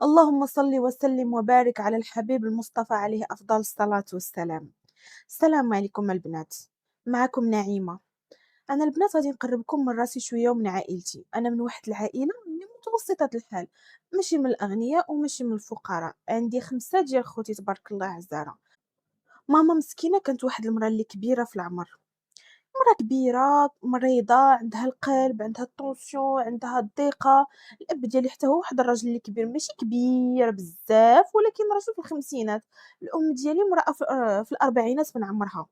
اللهم صل وسلم وبارك على الحبيب المصطفى عليه أفضل الصلاة والسلام. السلام عليكم البنات، معكم نعيمة. أنا البنات غادي نقربكم من راسي شوية ومن عائلتي. أنا من واحد العائلة اللي متوسطة الحال، ماشي من الأغنياء وماشي من الفقراء. عندي 5 ديال خوتي تبارك الله عزارة. ماما مسكينة كانت واحد المرأة اللي كبيرة في العمر، مرا كبيرة مريضة، عندها القلب، عندها الطونسيون، عندها الضيقة. الأب ديالي حتى هو واحد الراجل اللي كبير، ماشي كبير بزاف ولكن راجل في الخمسينات. الأم ديالي امرأة في الأربعينات من عمرها.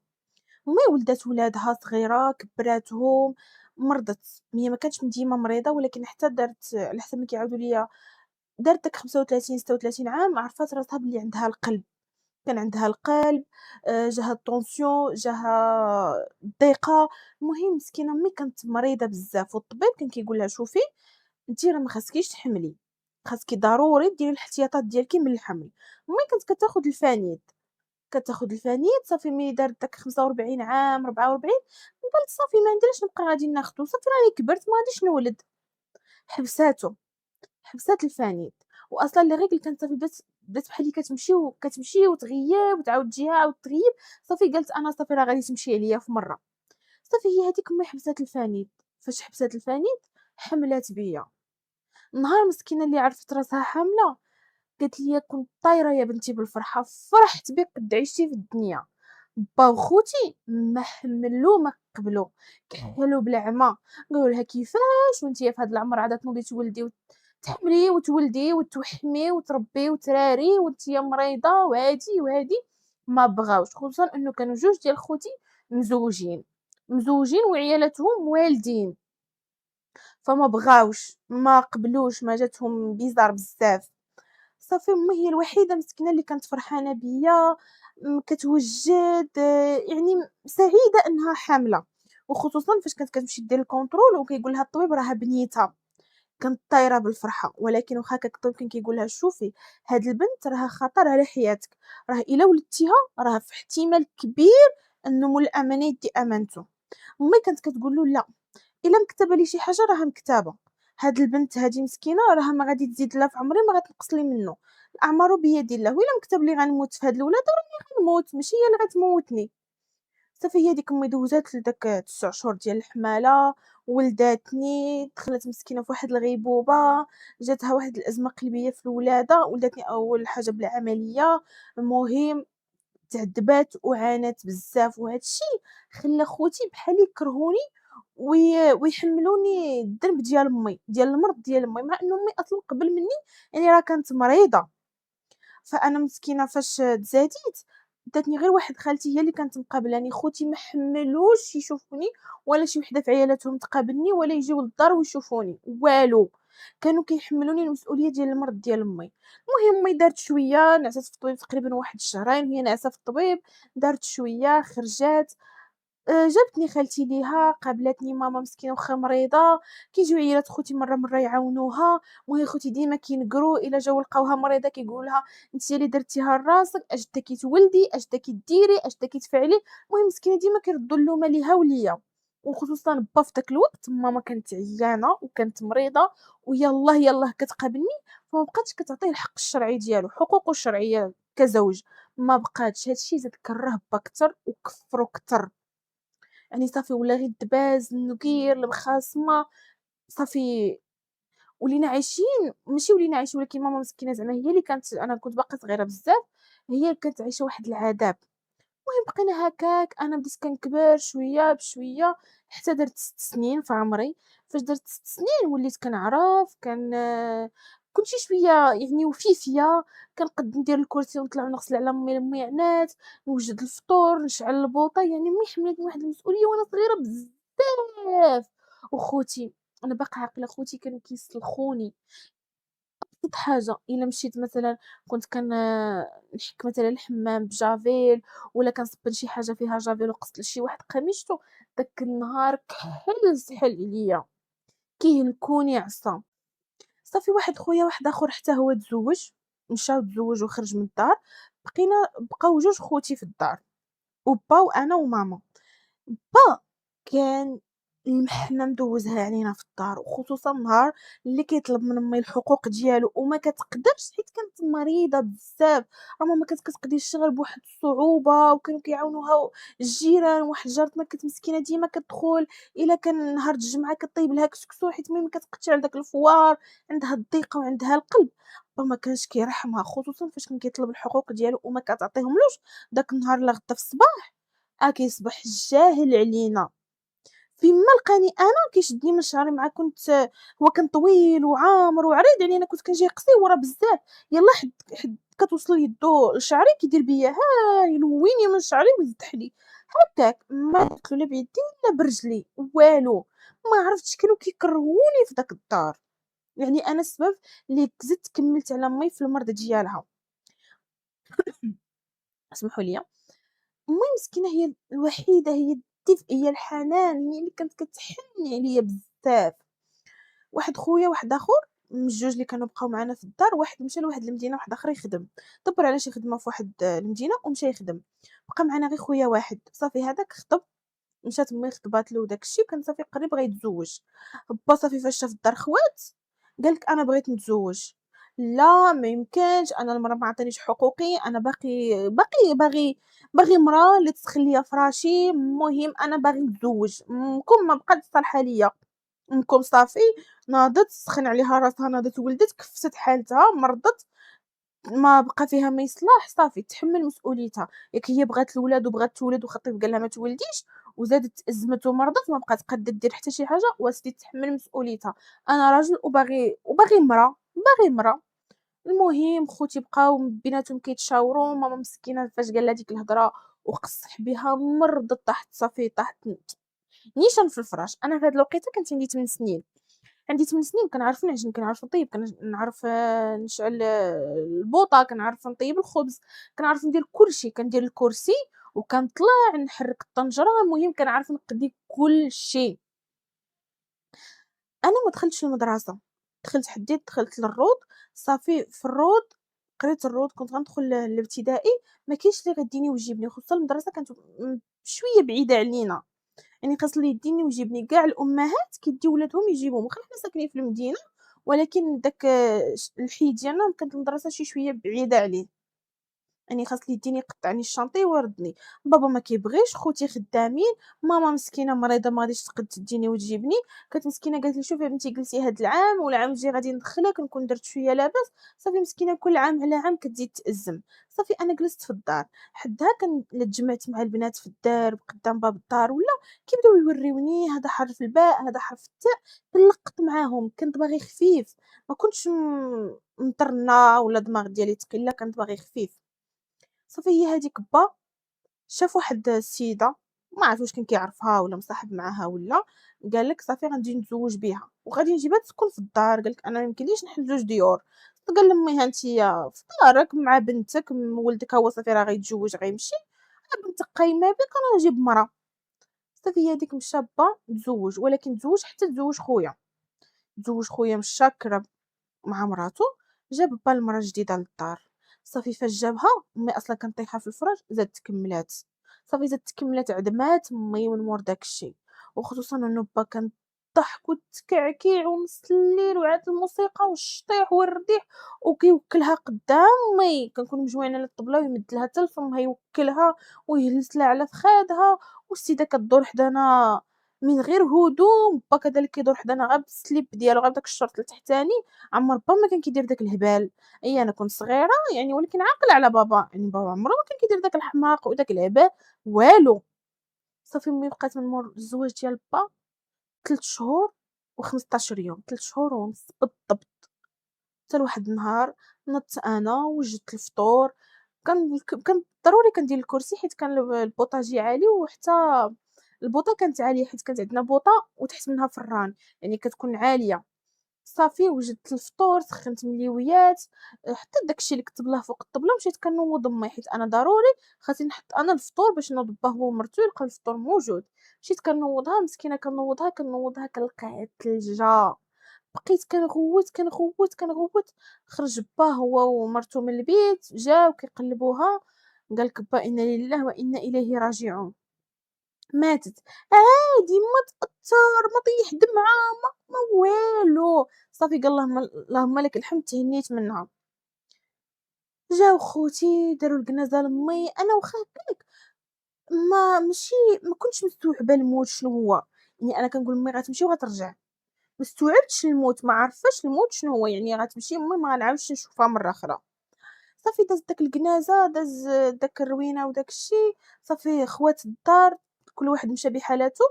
مي ولدات ولادها صغيرة كبراتهم، مرضت. هي ما كانتش ديما مريضة ولكن حتى دارت على حسب ما كيعاودوا ليا، دارت داك 35 36 عام عرفات راسها بلي عندها القلب. كان عندها القلب، جاها الطونسيون، جاها الضيقة. المهم مسكينة مي كانت مريضة بزاف والطبيب كان كيقول لها شوفي أنتِ راه ما خاصكيش تحملي، خاصكِ ضروري ديري الاحتياطات ديالِك من الحمل. مي كانت كتاخد الفانيد، كتاخد الفانيد صافي مي دارت داك 45 عام 44 قالت صافي ما عندناش نبقى غادي ناخدو، صافي راني كبرت ما غاديش نولد. حبساتو. حبسات الفانيت. وأصلًا les règles كانت صافي بدات بحال اللي كتمشي وتغيب وتعاود تجيها عاود تغيب. صافي قالت أنا صافي راه غادي تمشي عليا في مرة. صافي هي هاذيك ملي حبسات الفانيت، فاش حبسات الفانيت حملات بيا. النهار مسكينة اللي عرفت راسها حاملة قالت لي كنت طايرة يا بنتي بالفرحة، فرحت بك قد عشتي في الدنيا. با وخوتي ما حملو ما قبلو، كحلوا بالعمى. قالوا لها كيفاش وانتيا في هاد العمر عاد تنوضي تولدي تحملي وتولدي وتوحمي وتربي وتراري وانتيا مريضة وهادي وهادي. ما بغاوش، خصوصا انه كانوا جوج ديال خوتي مزوجين وعيالاتهم والدين، فما بغاوش ما قبلوش، ما جاتهم بيزار بزاف. صافي أمي هي الوحيدة مسكينة اللي كانت فرحانة بيا، كتوجّد، يعني سعيدة أنها حاملة. وخصوصًا فاش كانت كتمشي دير الكونطرول وكيقول لها الطبيب راها بنيتها، كانت طايرة بالفرحة. ولكن واخا هكاك الطبيب كان كيقول لها شوفي هاد البنت راها خطر على حياتك، راه إلا ولدتيها راه في احتمال كبير أنه مول الأمانة يدي أمانته. أمي كانت كتقول له لأ، إلا مكتبة لي شي حاجة راها مكتبة، هاد البنت هادي مسكينة راها ما غادي تزيد لا في عمري ما غتنقص لي منه، الأعمار بيد الله، وإلا مكتب لي غنموت في هاد الولادة راني غنموت ماشي هي اللي غتموتني. صافي هي ديك أمي دوزات لداك 9 شهور ديال الحمالة، ولداتني، دخلت مسكينة في واحد الغيبوبة، جاتها واحد الأزمة قلبية في الولادة، ولداتني أول حاجة بالعملية. المهم تعذبات وعانات بزاف، وهاد الشي خلى خوتي بحال يكرهوني ويحملوني الذنب ديال أمي، ديال المرض ديال أمي، مع إنه أمي أصلًا قبل مني يعني راه كانت مريضة. فأنا مسكينة فاش تزاديت داتني غير واحد خالتي هي اللي كانت مقابلاني، خوتي ما حملوش يشوفوني ولا شي وحدة في عيالاتهم تقابلني ولا يجيو للدار ويشوفوني، والو. كانوا كيحملوني المسؤولية ديال المرض ديال أمي. المهم أمي دارت شوية، نعست في الطبيب تقريبًا واحد الشهرين وهي ناعسة في الطبيب، دارت شوية خرجات. جابتني خالتي ليها، قابلاتني ماما مسكينة واخا مريضة، كيجيو عيالات خوتي مرة مرة يعاونوها. المهم خوتي ديما كينكرو إلا جاو لقاوها مريضة كيقولوا لها أنتِ اللي درتيها لراسك، اش داكي تولدي، اش داكي ديري، اش داكي تفعلي. المهم مسكينة ديما كيردوا اللومة ليها وليا. وخصوصًا با في داك الوقت ماما كانت عيانة وكانت مريضة ويلاه يلاه كتقابلني، فما بقاتش كتعطيه الحق الشرعي ديالو، حقوقه الشرعية كزوج ما بقاتش. هاد الشي زاد كره با كتر وكفرو كتر. يعني صافي ولا غير الدباز، النكير، المخاصمة، صافي ولينا عايشين. ماشي ولينا عايشين ولكن ماما مسكينة زعما هي اللي كانت، أنا كنت باقا صغيرة بزاف، هي اللي كانت عايشة واحد العذاب. المهم بقينا هكاك، أنا بديت كنكبر شوية بشوية حتى درت 6 سنين في عمري. فاش درت 6 سنين وليت كنعرف، كنت شي شوية يعني وفيفية، كنقد ندير الكرسي ونطلع ونغسل على مامي الميعنات، نوجد الفطور، نشعل البوطة. يعني مي حملتني واحد المسؤولية وأنا صغيرة بزاف. وخوتي، أنا باقا عاقلة، خوتي كانوا كيسلخوني. أبسط حاجة إلا مشيت مثلًا كنت نحك مثلًا الحمام بجافيل ولا كنصبن شي حاجة فيها جافيل وقصت لشي واحد قميجتو، داك النهار كحل سحل عليا، كيهلكوني عصا. صافي واحد خويا واحد آخر حتى هو تزوّج، مشى وتزوّج وخرج من الدار. بقاو جوج خوتي في الدار، وبا وأنا وماما. با كان المحنة ندوزها علينا في الدار، وخصوصًا النهار اللي كيطلب من ماي الحقوق ديالو وما كتقدرش حيت كانت مريضة بزاف، راه ما كانت كتقضي الشغل بواحد الصعوبة، وكانوا كيعاونوها الجيران، واحد جارتنا كانت مسكينة ديما كتدخل إلا كان نهار الجمعة كطيب لها كسكسو حيت ما كتقدش على داك الفوار، عندها الضيقة وعندها القلب، با ما كانش كيرحمها، خصوصًا فاش كان كيطلب الحقوق ديالو وما كتعطيهملوش، داك النهار لا غدا في الصباح كيصبح جاهل علينا. فين ما لقاني أنا كيشدني من شعري مع هو كان طويل وعامر وعريض علينا، كنت كنجي نقصيه وراه بزاف، يلاه حد كتوصل يدو لشعري كيدير بيا يلويني من شعري ويزدح لي، هكاك ما درتلو لا بيدي لا برجلي والو، ما عرفتش كانوا كيكرهوني في داك الدار، يعني أنا السبب اللي زدت كملت على ماي في المرض ديالها. اسمحوا لي. أمي مسكينة هي الوحيدة، هي الدفء، هي الحنان، هي اللي كانت كتحن عليا بزاف. واحد خويا واحد آخر من الجوج اللي كانوا بقاو معانا في الدار، واحد مشى لواحد المدينة واحد آخر يخدم، دبّر على شي خدمة في واحد المدينة ومشى يخدم، بقى معانا غير خويا واحد، صافي هذاك خطب، مشات مي خطبات له وداك الشي وكان صافي قريب بغا يتزوّج، با صافي فاش شاف الدار خوات قال لك أنا بغيت نتزوّج، لا ما يمكنش، أنا المرا ما عطانيش حقوقي، أنا باغي مرا اللي تسخن ليا فراشي، المهم أنا باغي نتزوّج، أمكم ما بقاتش صالحة ليا. أمكم صافي ناضت سخن عليها راسها، ناضت ولدت كفّست حالتها، مرضت، ما بقى فيها ما يصلاح، صافي تحمّل مسؤوليتها، ياك هي بغات الولاد وبغات تولد وخطيب قال لها ما تولديش وزادت تأزمت ومرضت ما بقات قادة دير حتى شي حاجة وسيتي تحمّل مسؤوليتها، أنا راجل وباغي مرا، باغي مرا، المهم خوتي بقاو بيناتهم كيتشاوروا، ماما مسكينة فاش قال لها ديك الهضرة وقصّح بها مرضت طاحت صافي طاحت نيشان في الفراش، أنا في هاد الوقيتة كانت عندي 8 سنين. عندي 8 سنين كنعرف نعجن، كنعرف نطيب، كنعرف نشعل البوطة، كنعرف نطيب الخبز، كنعرف ندير كلشي، كندير الكرسي وكنطلع نحرك الطنجرة، المهم كنعرف نقضي كلشي. أنا ما دخلتش المدرسة، دخلت حديت دخلت للروض، صافي في الروض قريت الروض، كنت غندخل الابتدائي، ما كاينش اللي غيديني ويجيبني، خصوصًا المدرسة كانت شوية بعيدة علينا. يعني خاص اللي يديني ويجيبني، كاع الأمهات كيديو ولادهم يجيبوهم، واخا حنا ساكنين في المدينة، ولكن داك الحي ديالنا كانت المدرسة شي شوية بعيدة عليه. يعني خاص اللي يديني يقطّعني الشانطي ويردني، بابا ما كيبغيش، خوتي خدامين، ماما مسكينة مريضة ما غاديش تقد تديني وتجيبني، كانت مسكينة قالت لي شوفي بنتي جلسي هاد العام والعام الجاي غادي ندخّلك نكون درت شوية لاباس، صافي مسكينة كل عام على عام كتزيد تأزم، صافي أنا جلست في الدار، حدها إلا تجمعت مع البنات في الدار قدام باب الدار ولا كيبداو يوريوني هذا حرف الباء، هذا حرف التاء، كنلقّط معاهم، كان دماغي خفيف، ما كنتش مطرنة ولا الدماغ ديالي تقيلة، كان دماغي خفيف. صافي هي هاديك با شاف واحد السيدة ما عرفت واش كان كيعرفها ولا مصاحب معاها ولا، قال لك صافي غنجي نتزوج بها وغادي نجيبها تسكن في الدار، قال لك أنا ما يمكنليش نحل جوج ديور، قال لأمي ها أنتِ في دارك مع بنتك، ولدك ها هو صافي راه غيتزوج غيمشي، ها بنتك قايمة بك أنا نجيب مرا، صافي هي هاديك مشى با تزوج، ولكن تزوج حتى تزوج خويا مشى كرا مع مراتو، جاب با المرا جديدة للدار، صافي فاش جابها أمي أصلًا كانت طايحة في الفراش زادت كملات، صافي زادت كملات عدمات أمي من مور داك الشي، وخصوصًا أنو با كان ضحك والتكعكيع ونص الليل وعاد الموسيقى والشطيح والرديح وكيوكلها قدام أمي، كنكونو مجموعين على الطبلة ويمد لها حتى لفمها يوكلها ويجلس لها على فخادها، والسيدة كدور حدانا من غير هدوم، با كذلك كيدور حدانا غير بالسليب ديالو غير بداك الشورت التحتاني. عمر با ما كان كيدير داك الهبال، أنا كنت صغيرة يعني ولكن عاقلة على بابا، يعني بابا عمرو ما كان كيدير داك الحماق وداك الهبال والو، صافي أمي بقات من مور الزواج ديال با 3 شهور و15 يوم، 3 شهور ونص بالضبط، حتى لواحد النهار نضت أنا وجدت الفطور، كان ضروري كندير الكرسي حيت كان البوطاجي عالي وحتى البوطة كانت عالية حيت كانت عندنا بوطة وتحت منها فران، يعني كتكون عالية. صافي وجدت الفطور، سخّنت مليويات، حتى داك الشي اللي كنت طبلاه فوق الطبلة مشيت كنوض أمي، حيت أنا ضروري خاصني نحط أنا الفطور باش نوض باه هو ومرتو يلقاو الفطور موجود، مشيت كنوضها مسكينة كنوضها كنلقاها تلجة، بقيت كنغوّت، خرج با هو ومرتو من البيت، جاو كيقلبوها، قال لك با إنا لله وإنا إليه راجعون. ماتت، عادي ما تأثّر، ما طيّح دمعة، ما والو، صافي قال اللهم لك الحمد تهنيت منها. جاو خوتي داروا الجنازة لمي، أنا واخا هكاك ماشي ما كنتش مستوعبة الموت شنو هو، يعني أنا كنقول لمي غتمشي وغترجع، ما استوعبتش الموت، ما عارفاش الموت شنو هو، يعني غتمشي أمي ما غنعاودش نشوفها مرة أخرى. صافي دازت داك الجنازة، داز داك الروينة وداك الشي، صافي خوات الدار كل واحد مشى بحالاتو،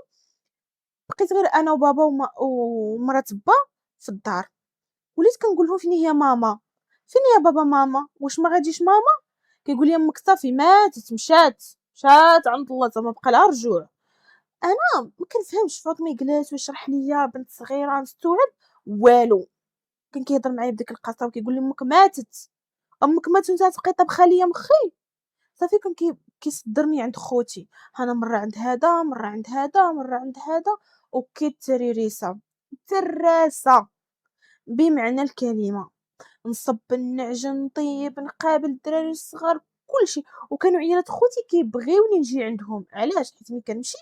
بقيت غير أنا وبابا ومرات با في الدار، وليت كنقول لهم: "فين هي ماما، فين هي بابا ماما، واش ما غاديش ماما؟" كيقول لي: "أمك صافي ماتت، مشات عند الله تا ما بقى لها رجوع." أنا ما كنفهمش، فاطمة جلس ويشرح ليا بنت صغيرة نستوعب والو، كان كيهضر معايا بديك القسوة وكيقول لي: "أمك ماتت، أمك ماتت وأنت غتبقاي طابخة ليا مخي." صافي كان كيصدّرني عند خوتي، أنا مرة عند هادا، مرة عند هادا، مرة عند هادا، وكيتريريسا، تراسة بمعنى الكلمة، نصب، نعجن، نطيب، نقابل الدراري الصغار كلشي، وكانوا عيالات خوتي كيبغيوني نجي عندهم، علاش؟ حيت ملي كنمشي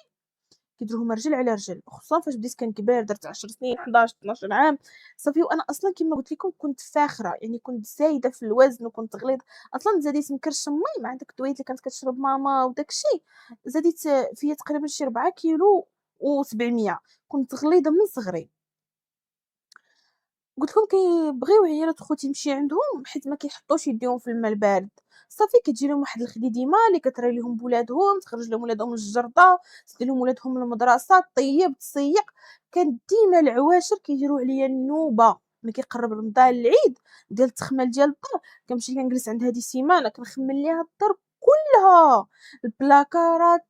كيديروهم رجل على رجل، خصوصًا فاش بديت كنكبر درت 10 سنين 11 12 عام، صافي وأنا أصلًا كيما قلت لكم كنت فاخرة، يعني كنت زايدة في الوزن وكنت غليظة، أصلًا زاديت نكرش مي مع داك الدويات اللي كانت كتشرب ماما وداك الشي، زاديت فيا تقريبًا شي 4 كيلو و700، كنت غليظة من صغري. قُلت لهم كيبغيو عيالات خوتي نمشي عندهم حيت ما كيحطوش يديهم في الما البارد، صافي كتجي لهم واحد الخديديمة اللي كتري ليهم بولادهم، تخرج لهم ولادهم للجرده، تدي لهم ولادهم للمدرسة، طيب، تسيق، كان ديما العواشر كيديروا عليا النوبة، ملي كيقرب رمضان العيد ديال التخمال ديال الدار، كنمشي كنجلس عند هادي سيمانة كنخمل ليها الدار كلها، البلاكارات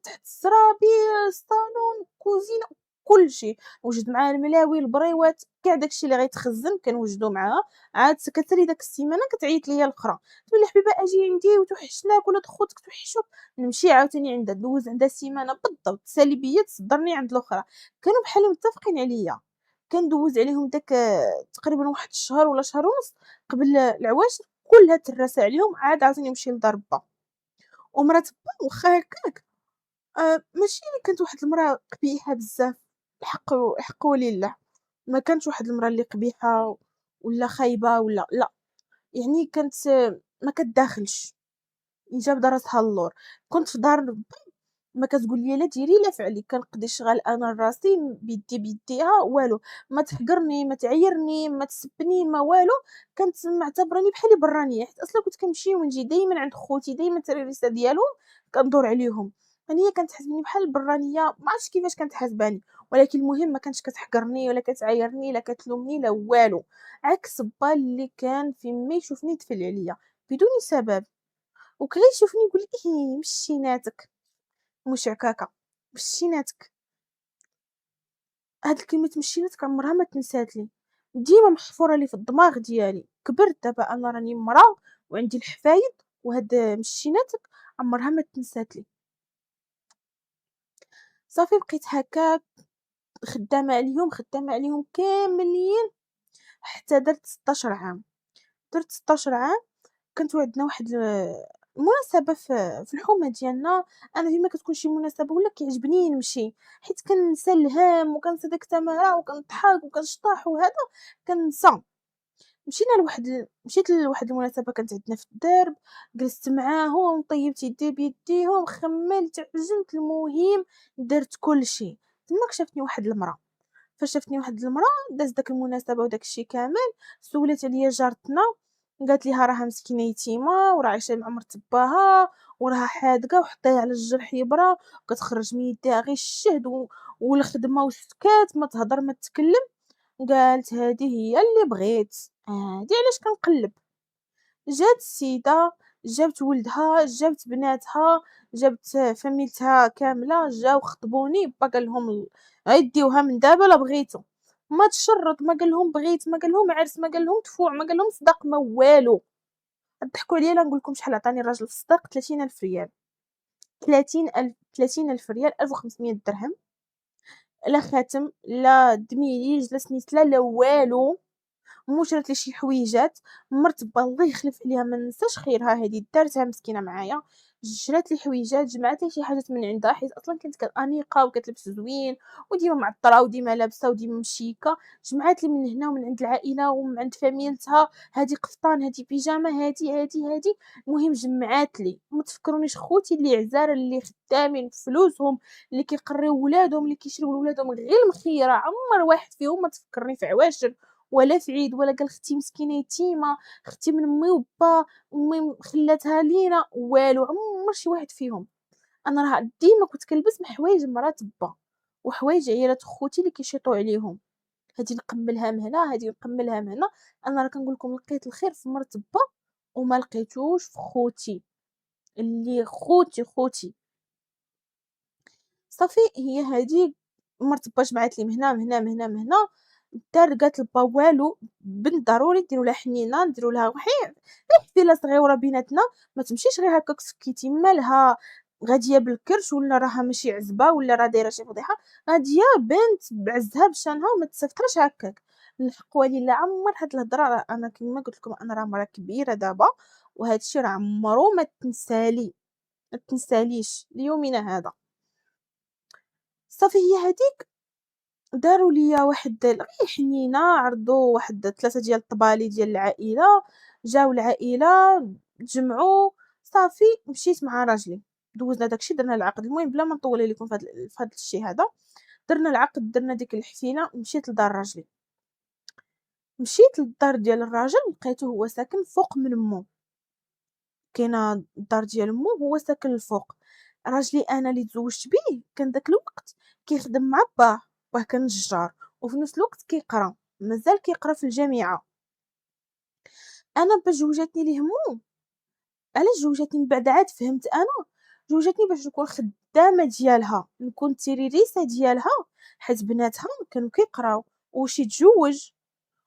تحت الزرابي، الصالون، الكوزينة، كلشي. وجد معاها الملاوي، البريوات، كاع داكشي اللي غيتخزّن كنوجدو معاها، عاد كتري داك السيمانة كتعيط ليا الأخرى، تقول لي: "حبيبة أجي عندي وتوحشناك ولاد خوتك توحشوك." نمشي عاوتاني عندها، ندوز عندها سيمانة بالضبط، تسالي بيا تصدّرني عند الأخرى، كانوا بحال متفقين عليَّ، كندوز عليهم داك تقريبًا واحد الشهر ولا شهر ونص قبل العواشر كلها تراسة عليهم، عاد عاوتاني نمشي لدار با، ومرات با واخا هكاك ماشي كانت واحد المرا قبيحة بزاف، الحق ولله. ما كانتش واحد المرا اللي قبيحة ولا خايبة ولا لأ، يعني كانت ما كتداخلش، جابدة راسها اللور، كنت في دار با ما كتقول لي لا ديري لا فعلي، كنقضي الشغل أنا لراسي بيديها والو، ما تحقرني، ما تعيرني، ما تسبني، ما والو، كانت معتبراني بحالي برانية، حيت أصلًا كنت كنمشي ونجي دايمًا عند خوتي، دايمًا التراريسة ديالهم كندور عليهم، يعني هي كانت تحسبني بحال البرانية، ما عرفتش كيفاش كانت حاسباني، ولكن المهم ما كانتش كتحقرني ولا كتعايرني لا كتلومني لا والو، عكس با اللي كان فين ما يشوفني يتفل عليَّ بدون سبب، وكان يشوفني يقول لي: مشيناتك. مش عكاكة، بشيناتك، هاد الكلمة مشيناتك عمرها ما تنسات لي، ديما محفورة لي في الدماغ ديالي، كبرت دابا أنا راني مرا وعندي الحفايد وهاد مشيناتك عمرها ما تنسات لي، صافي بقيت هكاك خدامة عليهم، خدامة عليهم كاملين حتى درت 16 عام، درت 16 عام كانت وعدنا واحد المناسبة في الحومة ديالنا، أنا ديما كتكون شي مناسبة ولا كيعجبني نمشي، حيت كنسى الهام وكنسى داك التمارة وكنضحك وكنشطح وهذا كنسى، مشيت لواحد المناسبة كانت عندنا في الدرب، جلست معاهم، طيبت يدي بيديهم، خملت، عجنت، المهم درت كلشي، تما كشفتني واحد المرا. فاش شافتني واحد المرا دازت داك المناسبة وداك الشي كامل، سولات عليا جارتنا، قالت ليها راها مسكينة يتيمة وراه عايشة مع مرت باها وراها حاذقة وحطيها على الجرح يبرى وكتخرج من يديها غير الشهد والخدمة وسكات ما تهضر ما تكلم، قالت هذه هي اللي بغيت، هادي علاش كنقلب. جات السيدة، جابت ولدها، جابت بناتها، جابت فاميلتها كاملة، جاو خطبوني، با قال لهم غيديوها من دابا لا بغيتو، ما تشرط، ما قال لهم بغيت، ما قال لهم عرس، ما قال لهم دفوع، ما قال لهم صداق، ما والو، ضحكوا عليا لا نقول لكم شحال عطاني الراجل في الصداق، 30,000 ريال، 30,000 ريال، 1500 درهم، لا خاتم، لا دميليج، لا سنيسلة، لا والو. وشرات لي شي حويجات. مرت با الله يخلف عليها ما ننساش خيرها هادي دارتها مسكينة معايا، شرات لي حويجات، جمعات لي شي حاجات من عندها، حيت أصلًا كانت أنيقة وكتلبس زوين وديما معطرة وديما لابسة وديما مشيكة، جمعات لي من هنا ومن عند العائلة ومن عند فاميلتها، هادي قفطان، هادي بيجامة، هادي، المهم جمعات لي. ما تفكرونيش خوتي اللي عزال اللي خدامين بفلوسهم، اللي كيقريو ولادهم، اللي كيشريو لولادهم غير المخيرة، عمر واحد فيهم ما تفكرني في عواشر ولا في عيد ولا قال ختي مسكينة يتيمة، ختي من مي وبا، مي خلاتها لينا، والو، عمر شي واحد فيهم. أنا راه ديما كنت كنلبس من حوايج مرات با، وحوايج عيالات خوتي اللي كيشيطوا عليهم، هادي نقمّلها من هنا، هادي نقمّلها من هنا. أنا راه كنقول لكم لقيت الخير في مرت با وما لقيتوش في خوتي، اللي خوتي. صافي هي هادي مرت با جمعات لي من هنا، قالت لبا والو، بنت ضروري ديروا لها حنينة، نديروا لها غير حفيلة صغيورة بيناتنا، ما تمشيش غير هكاك سكيتي، مالها غادية بالكرش ولا راها ماشي عزبة ولا راه دايرة شي فضيحة، غادية بنت بعزها بشانها وما تستفترش هكاك. الحق ولله عمر هاد الهضرة، راه أنا كيما قلت لكم أنا راه مرا كبيرة دابا، وهاد الشي راه عمرو ما تنساليش ليومنا هذا. صافي هي هاديك داروا ليا واحد غير حنينة، عرضوا واحد 3 ديال الطبالي ديال العائلة، جاو العائلة تجمعوا، صافي مشيت مع راجلي، دوزنا داكشي درنا العقد. المهم بلا ما نطول عليكم في هاد الشي هذا، درنا العقد، درنا ديك الحفيلة، مشيت لدار راجلي. مشيت للدار ديال الراجل لقيتو هو ساكن فوق من مو، كاينة الدار ديال مو هو ساكن الفوق. راجلي أنا اللي تزوجت بيه كان داك الوقت كيخدم مع باه كان نجار، وفي نفس الوقت كيقرا، مازال كيقرا في الجامعة. أنا باش جوجاتني ليه مو، علاش جوجاتني من بعد عاد فهمت أنا، جوجاتني باش نكون خدامة ديالها، نكون التريريسة ديالها، حيت بناتها كانوا كيقراو، وشي تزوج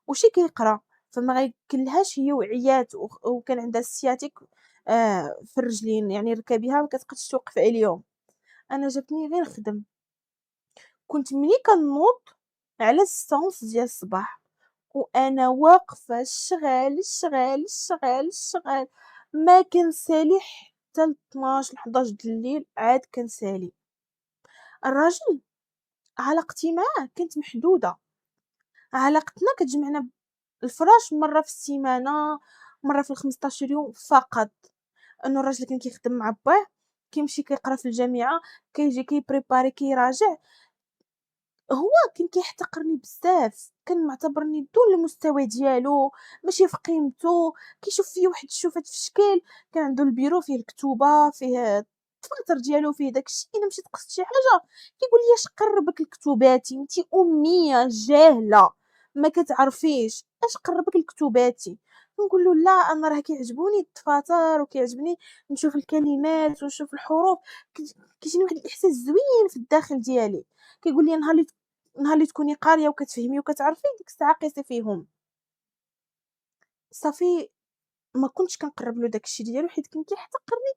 وشي كيقرا، فما غيمكنلهاش هي وعيات وكان عندها السياتيك في الرجلين، يعني ركابيها ما كتبقاش توقف عليهم. أنا جاتني غير نخدم، كنت ملي كنوض على 6:30 ديال الصباح وأنا واقفة الشغال، ما كنسالي حتى ل12 ل11 د الليل عاد كنسالي. الراجل علاقتي معاه كانت محدودة، علاقتنا كتجمعنا الفراش مرة في السيمانة، مرة في ال15 يوم فقط. إنه الراجل كان كيخدم مع باه، كيمشي كيقرا في الجامعة، كيجي كيبريباري كيراجع، هو كان كيحتقرني بزاف، كان معتبرني دون المستوى ديالو، ماشي في قيمتو، كيشوف فيا واحد الشوفات في الشكل. كان عنده البيرو فيه الكتوبة، فيه الدفاتر ديالو، فيه داكشي، إلا مشيت قصت شي حاجة كيقول لي اش قربك لكتوباتي، انت أمية جاهلة ما كتعرفيش اش قربك لكتوباتي. نقول له لا، انا راه كيعجبوني الدفاتر وكيعجبني نشوف الكلمات ونشوف الحروف، كيجيني واحد الاحساس زوين في الداخل ديالي. كيقول لي نهار اللي تكوني قارية وكتفهمي وكتعرفي ديك الساعة قيسي فيهم. صافي ما كنتش كنقرب له داك الشي ديالو حيت كان كيحتقرني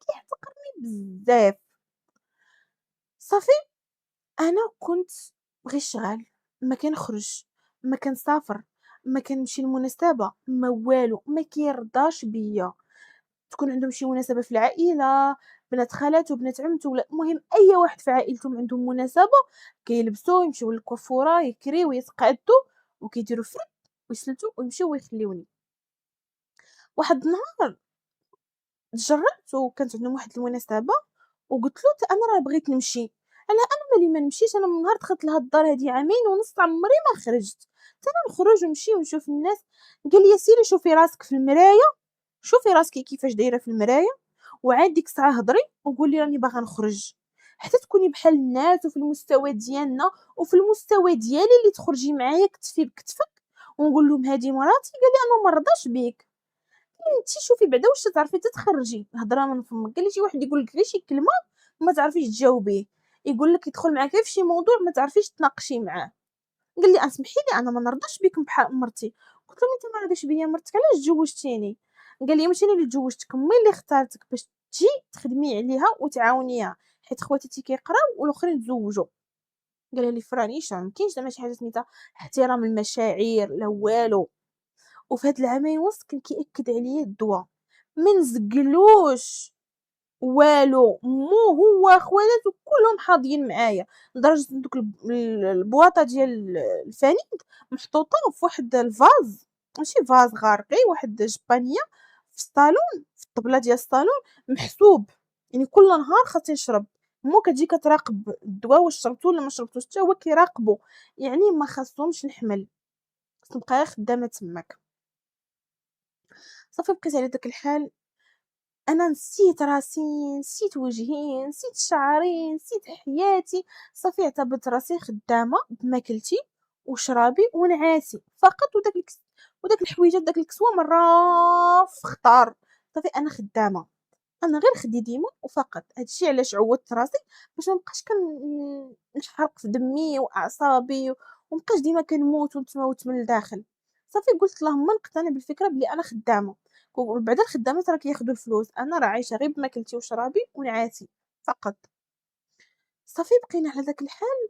بزاف. صافي أنا كنت غير شغال، ما كنخرج، ما كنسافر، ما كنمشي لمناسبة، ما والو، ما كيرضاش بيا. تكون عندهم شي مناسبة في العائلة، بنات خالاتو، بنات عمتو، ولا المهم أي واحد في عائلتهم عندهم مناسبة، كيلبسوا يمشيو للكوافورة يكريو يتقادوا وكيديروا فرد ويسلتوا ويمشيو ويخليوني. واحد النهار تجرأت وكانت عندهم واحد المناسبة وقلت له أنا راه بغيت نمشي، أنا مالي ما نمشيش، أنا من نهار دخلت لهاد الدار هادي عامين ونص عمري ما خرجت، حتى أنا نخرج ونمشي ونشوف الناس. قال لي سيري شوفي راسك في المراية، شوفي راسك كيفاش دايرة في المراية، وعاد ديك الساعة هضري وقولي راني باغا نخرج، حتى تكوني بحال الناس وفي المستوى ديالنا وفي المستوى ديالي اللي تخرجي معايا كتفي بكتفك ونقول لهم هادي مراتي. قال لي انا ما رضاش بيك، قال لي انت شوفي بعدا واش تعرفي تتخرجي هضره من فمك. قال لي شي واحد يقول لك غير شي كلمه ما تعرفيش تجاوبيه، يقول لك يدخل معاك في شي موضوع ما تعرفيش تناقشي معاه. قال لي اسمحي لي انا ما نرضاش بكم بحال مرتي. قلت له انت ما رضيتش بيا مرتك علاش تزوجتيني؟ قال لي ماشي انا اللي تزوجتك، امي اللي اختارتك باش تجي تخدمي عليها وتعاونيها، حيت خواتاتي كيقراو والاخرين تزوجوا. قال لي فرانيش، ما كاينش زعما شي حاجه سميتها احترام المشاعر لا والو. وفي هاد العامين ونص كان كيأكد عليَّ الدوا، ما نزقلوش والو، هو خواتاتو كلهم حاضيين معايا، لدرجة دوك البواطة ديال الفانيد محطوطة فواحد الفاز، ماشي فاز غارقي، واحد جبانية في الصالون، في الطبلة ديال الصالون محسوب، يعني كل نهار خاصني نشرب، كتجي كتراقب الدوا واش شربتو والّا ما شربتوش، حتى هو كيراقبو، يعني ما خاصهمش نحمل، خاصني نبقى غير خدامة تماك. صافي بقيت على داك الحال، أنا نسيت راسي، نسيت وجهي، نسيت شعري، نسيت حياتي، صافي اعتبرت راسي خدامة بماكلتي وشرابي ونعاسي فقط، وداك الحويجات داك الكسوة مرة في خطار، صافي أنا خدامة، أنا غير خديديمة وفقط، هاد الشي علاش عوّدت راسي باش ما نبقاش نحرق في دمي وأعصابي، وما نبقاش ديما كنموت ونتموت من الداخل، صافي قُلت اللهم نقتنع بالفكرة بلي أنا خدامة، وبعدا الخدامات راه كياخدو الفلوس، أنا راه عايشة غير بماكلتي وشرابي ونعاسي فقط، صافي بقينا على داك الحال،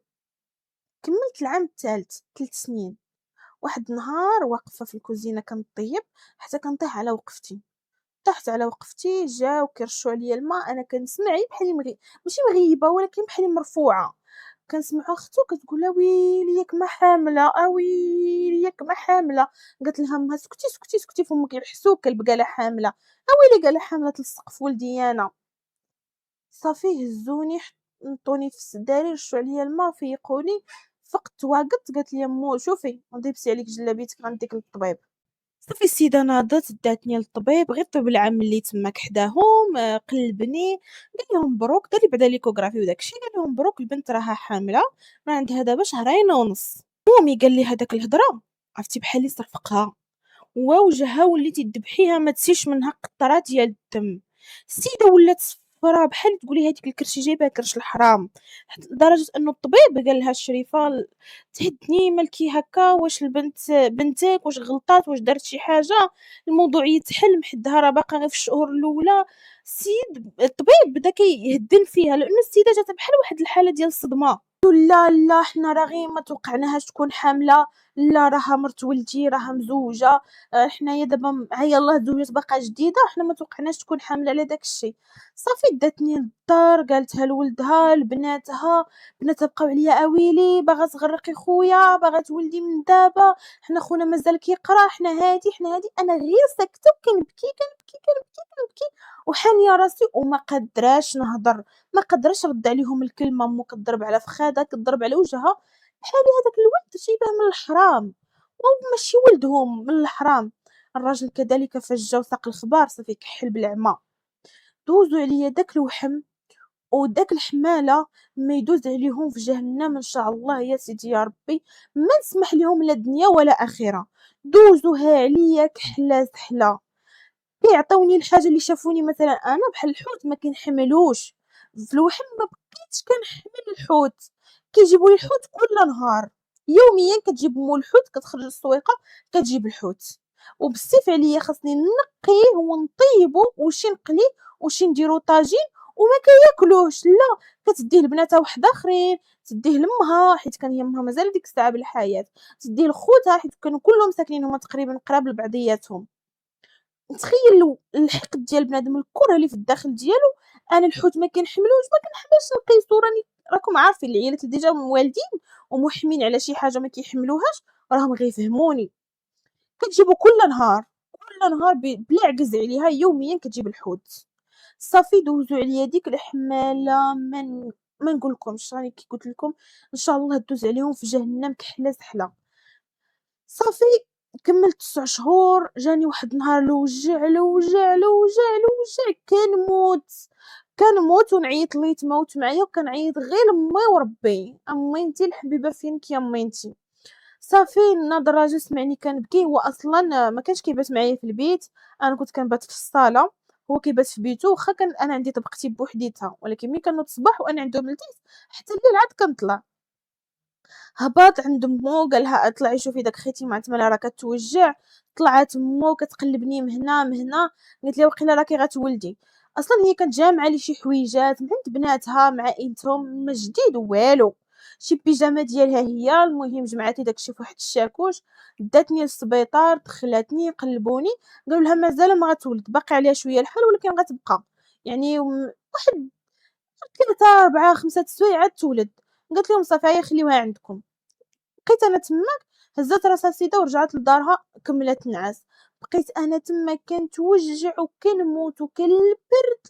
كمّلت العام التالت 3 سنين، واحد النهار واقفة في الكوزينة كنطيب حتى كنطيح على وقفتي. طحت على وقفتي، جاو كيرشّوا عليَّ الما، أنا كنسمع غير بحالي ماشي مغيبة ولكن بحالي مرفوعة، كنسمع أختو كتقول أويلي ياك ما حاملة، أويلي ياك ما حاملة، قالت لها أمها اسكتي، اسكتي، اسكتي فمك يلحسوا الكلب قالها حاملة، أويلي قالها حاملة تلصق في ولدي أنا، صافي هزوني نطوني في السداري رشّوا عليَّ الما فيقوني، فقت تواقدت قالت لي مو شوفي غادي نلبسي عليك جلابيتك غنديك للطبيب. صافي السيدة ناضت داتني للطبيب، غير الطبيب العام اللي تماك حداهم قلّبني، قال لهم مبروك، دار لي بعدا ليكوغرافي وداك الشي، قال لهم مبروك البنت راها حاملة، راه عندها دابا شهرين ونص. المهم قال لي هاداك الهضرة عرفتي بحال اللي صرفقها. وجهها وليتي تدبحيها ما تسيلش منها قطرة ديال الدم، السيدة ولات صفرا بحال تقولي هاديك الكرشي جايبها كرش الحرام، لدرجة إنه الطبيب قال لها الشريفة تهدني مالكي هكا، واش البنت بنتك واش غلطات واش دارت شي حاجة، الموضوع يتحل محدها راه باقا غير في الشهور الأولى، الطبيب بدا كيهدّن فيها لأن السيدة جاتها بحال واحد الحالة ديال الصدمة. لا، لا حنا راه غير ما توقعناهاش تكون حاملة، لا راها مرت ولدي راها مزوجة، حنايا دابا عيالله تزوجات باقا جديدة، حنا ما توقعناش تكون حاملة على داك الشي، صافي داتني للدار قالتها لولدها لبناتها، بناتها بقاو عليا أويلي باغا تغرقي خويا، باغا تولدي من دابا، حنا خونا مازال كيقرا، حنا هادي، حنا هادي، أنا غير ساكتة وكنبكي، كنبكي، كنبكي، كنبكي وحانية راسي وما قادراش نهضر. ما قادرش نرد عليهم الكلمة، أمو كضرب على فخادها، كضرب على وجهها، بحالي هذاك الولد جايباه من الحرام، وماشي ولدهم من الحرام. الراجل كذلك فاش جا وساق الخبار صافي كحّل بالعمى، دوزو عليا داك الوحم وداك الحمالة ما يدوز عليهم في جهنم إن شاء الله يا سيدي يا ربي، ما نسمح ليهم لا دنيا ولا آخرة، دوزوها عليا كحلة سحلة. كيعطيوني الحاجة اللي شافوني مثلًا أنا بحال الحوت ما كنحملوش، في الوحم ما بقيتش كنحمل الحوت، كيجيبوا لي الحوت كل نهار، يوميًا كتجيب مول الحوت كتخرج للسويقة كتجيب الحوت، وبالسيف عليا خاصني نقيه ونطيبو وشي نقليه وشي نديرو طاجين وما كياكلوهش، لا كتديه لبناتها وحداخرين، تديه لمها حيت كان هي مها مازال ديك الساعة بالحياة، تديه لخوتها حيت كانوا كلهم ساكنين هما تقريبًا قراب لبعضياتهم. تخيّل الحقد ديال بنادم الكره اللي في الداخل ديالو، أنا الحوت ما كنحملوش، ما كنحملش نقيسو، راكم عارفين العيالات اللي ديجا والدين ومحمين على شي حاجة ما كيحملوهاش راهم غيفهموني، كتجيبو كل نهار، كل نهار بلا عجز عليها يوميًا كتجيب الحوت، صافي دوزو عليا ديك الحمالة ما نقولكمش، راني كي قلت لكم إن شاء الله دوز عليهم في جهنم كحلة سحلة. صافي كمّلت 9 شهور، جاني واحد النهار الوجع، الوجع، الوجع، الوجع، كنموت ونعيط ليه تموت معايا وكنعيط غير لمي وربي، أمي أنتِ الحبيبة فينك يا أمي أنتِ، صافي ناض الراجل سمعني كنبكي، هو أصلًا ما كانش كيبات معايا في البيت، أنا كنت كنبات في الصالة، هو كيبات في بيتو، واخا أنا عندي طبقتي بوحديتها، ولكن ملي كنوض الصباح وأنا عندهم البيت حتى الليل عاد كنطلع. هبط عند مو قالها اطلعي شوفي داك خيتي معتملة راه كتوجع، طلعت مو كتقلبني من هنا من هنا، قالت لي وقيلا راكي غتولدي، أصلًا هي كانت جامعة لي شي حويجات من عند بناتها مع عائلتهم ما جديد والو، شي بيجامة ديالها هي، المهم جمعات لي داك الشي فواحد الشاكوش، داتني للسبيطار، دخلاتني، قلبوني، قالوا لها مازال ما غتولد، باقي عليها شوية الحال ولكن غتبقى، يعني واحد 3 4 5 السوايع عاد تولد. قالت لهم صافي هيا خليوها عندكم. بقيت أنا تماك، هزات راسها السيدة ورجعت لدارها كملات النعاس. بقيت أنا تما كنتوجع وكنموت وكنلبرد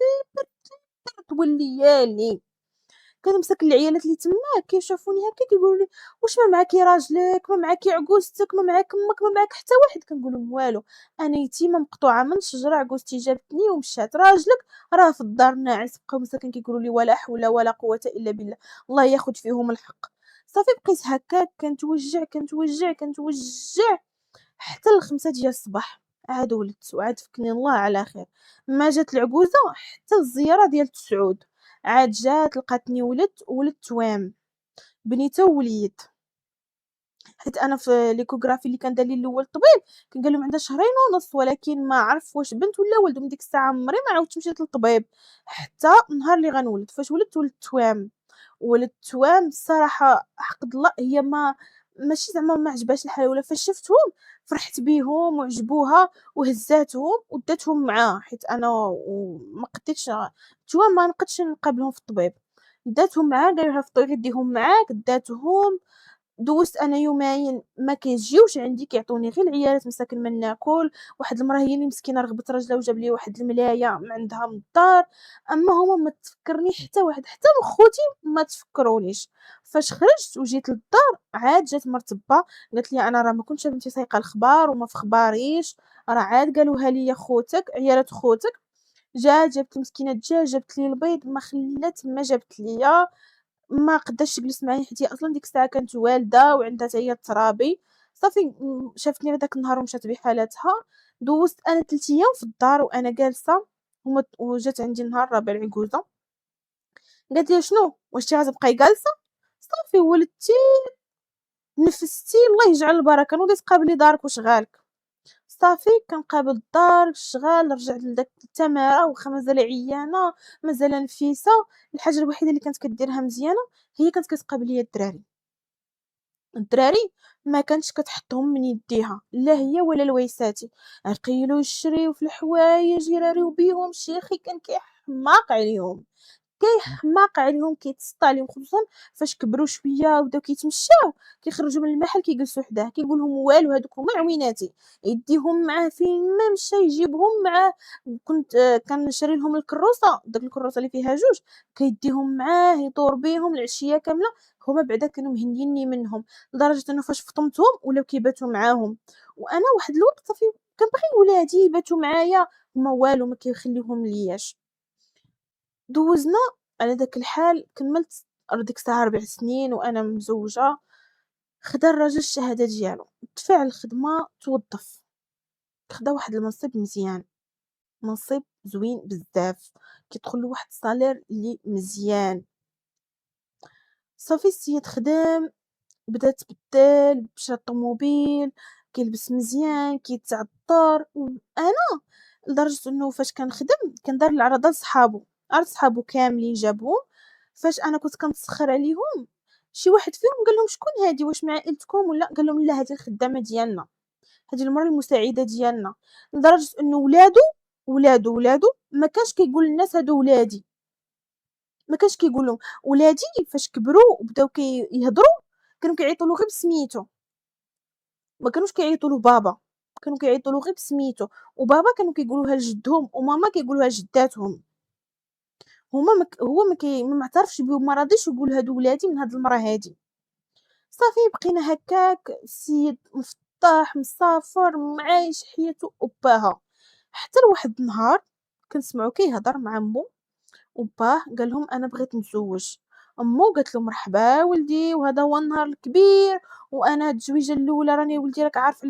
وليالي. كنمسك العيالات اللي تما كيشوفوني هكا كيقولوا لي: واش ما معاكي راجلك، ما معاكي عكوزتك، ما معاك امك، ما معاك حتى واحد؟ كنقول لهم والو، انا يتيمه مقطوعه من شجره، عكوزتي جابتني ومشات، راجلك راه في الدار ناعس. بقاو مساكن كيقولوا لي ولا حول ولا قوه الا بالله، الله ياخذ فيهم الحق. صافي بقيت هكاك كنتوجع حتى ل5 ديال الصباح، عاد ولدت وعاد فكني الله على خير. ما جات العكوزة حتى الزيارة ديال تسعود، عاد جات لقاتني ولدت توام، بنيتة ووليد. حيت أنا في ليكوغرافي اللي كان دار لي الأول الطبيب كان قال لهم عندها 2.5 شهور، ولكن ما عرف واش بنت ولا ولد، ومن ديك الساعة عمري ما عاودت مشيت للطبيب حتى النهار اللي غنولد. فاش ولدت توام، ولدت توام الصراحة حق الله، هي ماشي زعما ما عجبهاش الحال، ولا فاش شفتهم فرحت بيهم وعجبوها وهزاتهم وداتهم معاها، حيت أنا وما قديتش توام ما نقدش نقابلهم في الطبيب. داتهم معاها، قال لها فطوري ديهم معاك، داتهم. دوزت أنا يومين ما كيجيوش عندي، كيعطوني غير العيالات مساكن من ناكل. واحد المرا هي اللي مسكينة رغبت راجلها وجاب لي واحد الملاية من عندها من الدار. أما هما ما تفكرني حتى واحد، حتى خوتي ما تفكرونيش. فاش خرجت وجيت للدار عاد جات مرت با قالت لي: أنا راه ما كنتش بنتي سايقة الخبار وما في خباريش، راه عاد قالوها ليا خوتك، عيالات خوتك. جابت مسكينة الدجاج، جابت لي البيض، ما خلات ما جابت ليا. ما قداش تجلس معايا حيت هي أصلًا ديك الساعة كانت والدة وعندها حتى هي الترابي. صافي شافتني غير داك النهار ومشات بحالاتها. دوزت أنا 3 أيام في الدار وأنا جالسة، وجات عندي النهار الرابع العكوزة، قالت لي: "شنو واش انتِ غتبقاي جالسة؟" صافي ولدتي، نفستي، الله يجعل البركة، نوضي تقابلي دارك وشغالك. صافي كنقابل الدار، الشغال، رجعت لداك التمارة واخا مازال عيانة، مازال نفيسة. الحاجة الوحيدة اللي كانت كديرها مزيانة هي كانت كتقابل ليا الدراري. الدراري ما كانتش كتحطهم من يديها، لا هي ولا لويساتي، عقيلو يشريو في الحوايج يراريو بيهم، شيخي كان كيحماق عليهم، كيحماق عليهم، كيتسطى عليهم، خصوصا فاش كبروا شويه وبداو كيتمشاو، كيخرجوا من المحل كيجلسوا حداه، كيقول لهم والو هادوك هما عويناتي، يديهم معاه فين ما مشى يجيبهم معاه. كنت كنشري لهم الكروسه، داك الكروسه اللي فيها جوج، كيديهم معاه يدور بيهم العشيه كامله. هما بعدا كانوا مهنيني منهم، لدرجه انه فاش فطمتهم ولاو كيباتوا معاهم. وانا واحد الوقت صافي كنبغي ولادي يباتوا معايا، هما والو ما كيخليوهم لياش. دوّزنا على داك الحال، كمّلت ديك الساعة 4 سنين وأنا مزوجة. خدا الراجل الشهادة ديالو، دفع الخدمة، توظّف، خدا واحد المنصب مزيان، منصب زوين بزاف، كيدخل له واحد الصالير اللي مزيان. صافي السيد خدام، بدا تبدّل، شرا طوموبيل، كيلبس مزيان، كيتعطّر. وأنا لدرجة إنه فاش كنخدم كندير العرضة لصحابو، عرض صحابو كاملين جابوهم. فاش أنا كنت كنتسخر عليهم، شي واحد فيهم قال لهم: "شكون هادي، واش من عائلتكم والّا؟" قال لهم: "لا، هادي الخدامة ديالنا، هادي المرا المساعدة ديالنا." لدرجة إنه ولادو ما كانش كيقول للناس هادو ولادي، ما كانش كيقول لهم. ولادي فاش كبروا وبداو يهضروا كانوا كيعيطوا له غير بسميتو، ما كانوش كيعيطوا له بابا، كانوا كيعيطوا له غير بسميتو. وبابا كانوا كيقولوها لجدهم، وماما كيقولوها لجداتهم. هما هو ما معترفش بيهم، ما راضيش يقول هادو ولادي من هاد المرا هادي. صافي بقينا هكاك، السيد مفطاح مسافر معايش حياته وباها. حتى لواحد النهار كنسمعو كيهضر مع مو وباه، قال لهم: "أنا بغيت نتزوج." أمو قالت له: "مرحبا ولدي، وهذا هو النهار الكبير، وأنا هاد التزويجة الأولى راني ولدي راك عارف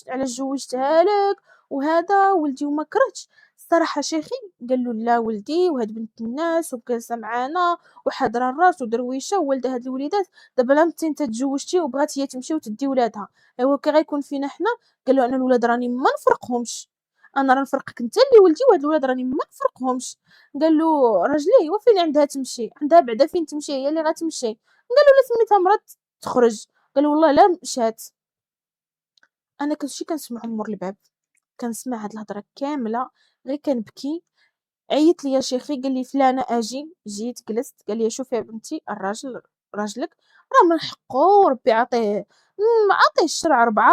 علاش جوجتها لك، وهذا ولدي وما كرهتش." الصراحة شيخي قال له: "لا ولدي، وهاد بنت الناس وجالسة معانا وحاضرة الراس ودرويشة ووالدة هاد الوليدات، دابا لا نتي نتا تزوجتي وبغات هي تمشي وتدي ولادها، أيوا كي غيكون فينا حنا." قال له: "أنا الولاد راني ما نفرقهمش، أنا راه نفرقك أنت اللي ولدي وهاد الولاد راني ما نفرقهمش. قال له راجلي أيوا فين عندها تمشي، عندها بعدا فين تمشي هي اللي غتمشي. قال له لا سميتها مرض تخرج. قال له والله لا مشات. أنا كنت كنسمعو مور الباب، كنسمع هاد الهضرة كاملة، غير كنبكي. عيط ليا شيخي قال لي فلانة أجي، جيت جلست قال لي شوفي يا بنتي الراجل راجلك راه من حقه وربي عطيه عطيه الشرع 4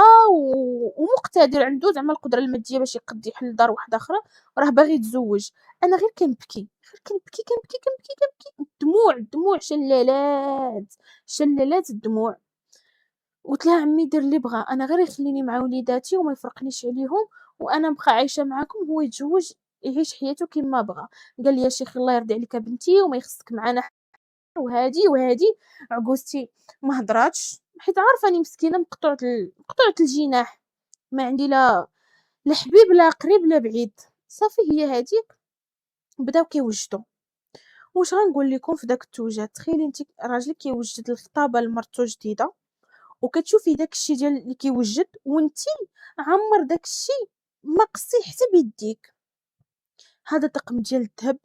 ومقتدر عنده زعما القدرة المادية باش يقد يحل دار واحدة أخرى، راه باغي يتزوج. أنا غير كنبكي، غير كنبكي، كنبكي، كنبكي، كنبكي، الدموع الدموع شلالات، شلالات الدموع. قلت لها عمي دير اللي بغا، أنا غير يخليني مع وليداتي وما يفرقنيش عليهم، وأنا نبقى عايشة معاكم وهو يتزوج يعيش حياته كيما بغا. قال لي يا شيخي الله يرضي عليك بنتي وما يخصك معانا وهادي عجوزتي ما هضراتش حيت عارفاني مسكينة مقطوعة الجناح، ما عندي لا حبيب لا قريب لا بعيد. صافي هي هاديك بداو كيوجدوا. واش غنقول لكم في داك التوجات، تخيلي انت راجل كيوجد الخطابة لمرتو جديدة وكتشوفي داك الشي ديال اللي كيوجد وانتي عمر داك الشي ما قصي حتى بيديك. هذا طقم ديال الذهب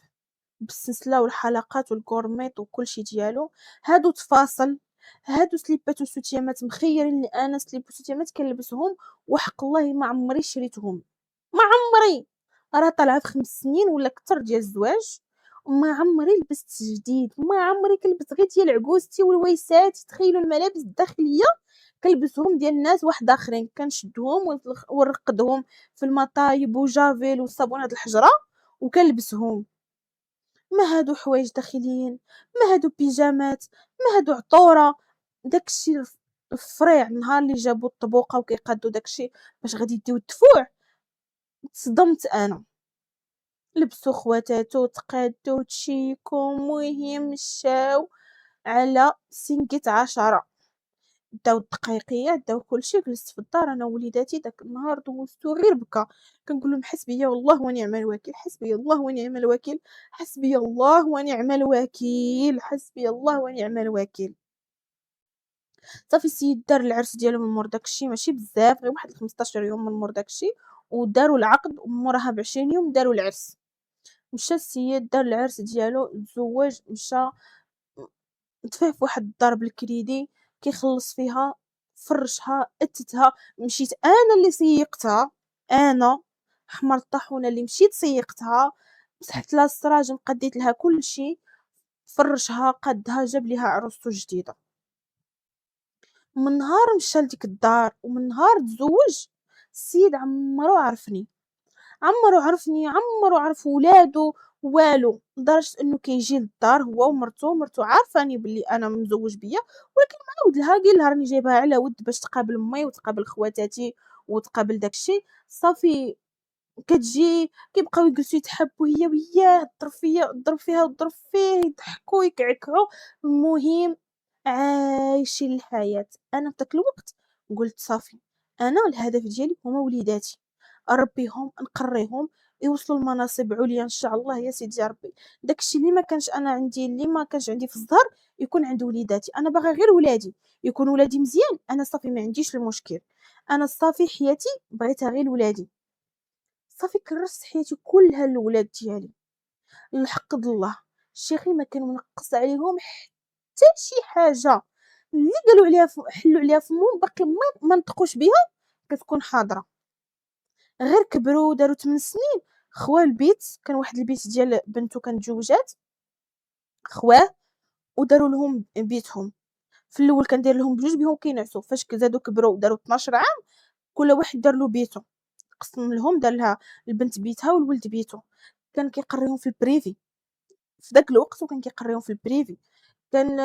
بالسلسله والحلقات والكورميط وكلشي ديالو، هادو تفاصل، هادو سليبات وسوتيامات مخيرين اللي انا سليب وسوتيامات كنلبسهم وحق الله ما عمري شريتهم، ما عمري. راه طالعه في 5 سنين ولا كتر ديال الزواج وما عمري لبست جديد، ما عمري كنلبس غير ديال عكوزتي والويسات. تخيلوا الملابس الداخليه كنلبسهم ديال ناس واحد اخرين، كنشدهم ونرقدهم في المطايب وجافيل والصابونات الحجره وكنلبسهم. ما هادو حوايج داخليين، ما هادو بيجامات، ما هادو عطوره. داكشي الفريع نهار اللي جابوا الطبوقه وكيقادوا داكشي باش غادي يديو الدفوع تصدمت انا. لبسوا خواتاتو تقادو تشيكو مهم مشاو على سنقة 10. داو الدقيقيات داو كلشي. جلست في الدار انا ووليداتي داك النهار دوزتو غير بكا. كنقول لهم حسبي الله ونعم الوكيل، حسبي الله ونعم الوكيل، حسبي الله ونعم الوكيل، حسبي الله ونعم الوكيل. صافي السيد دار العرس ديالو من مور داكشي ماشي بزاف، غير واحد 15 يوم من مور داكشي، وداروا العقد وموراها ب20 يوم داروا العرس. مشى السيد دار العرس ديالو تزوج، مشى دفع في واحد الدار بالكريدي كيخلص فيها، فرشها اتتها. مشيت انا اللي سيقتها، انا حمر الطاحونه اللي مشيت سيقتها، مسحت لها السراج قديت لها كلشي، فرشها قدها جاب ليها عروسته جديده. من نهار مشى لديك الدار ومن نهار تزوج السيد عمرو عرفني، عمرو عرفني، عمرو عرف ولادو والو، لدرجة انه كيجي للدار هو ومرتو، مرتو عارفاني بلي انا مزوج بيا ولكن معاود لها قال لها راني جايبها على ود باش تقابل امي وتقابل خواتاتي وتقابل داكشي. صافي كتجي كيبقاو يجلسوا يتحبوا هي وياه، ضرب فيا ضرب فيها وضرب فيه، يضحكوا يكعكعوا. المهم عايشين الحياة. انا في داك الوقت قلت صافي انا الهدف ديالي هما وليداتي، اربيهم نقريهم يوصلوا لمناصب عليا ان شاء الله يا سيدي يا ربي. داكشي اللي ما كانش انا عندي، اللي ما كانش عندي في الزهر يكون عند وليداتي. انا باغا غير ولادي يكون ولادي مزيان، انا صافي ما عنديش المشكل. انا صافي حياتي بغيتها غير ولادي. صافي كرست حياتي كلها للولاد ديالي الحق الله. شيخي ما كان منقص عليهم حتى شي حاجه اللي قالوا عليها حلوا عليها فمهم باقي ما نطقوش بها كتكون حاضره. غير كبروا داروا 8 سنين خواه البيت، كان واحد البيت ديال بنته كانت تزوجات خواه وداروا لهم بيتهم. في الاول كان داير لهم بجوج بهم كينعسوا، فاش زادوا كبروا داروا 12 عام كل واحد دار له بيته، قسم لهم دار لها البنت بيتها والولد بيته. كان كيقريهم في البريفي في داك الوقت، وكان كيقريهم في البريفي. كان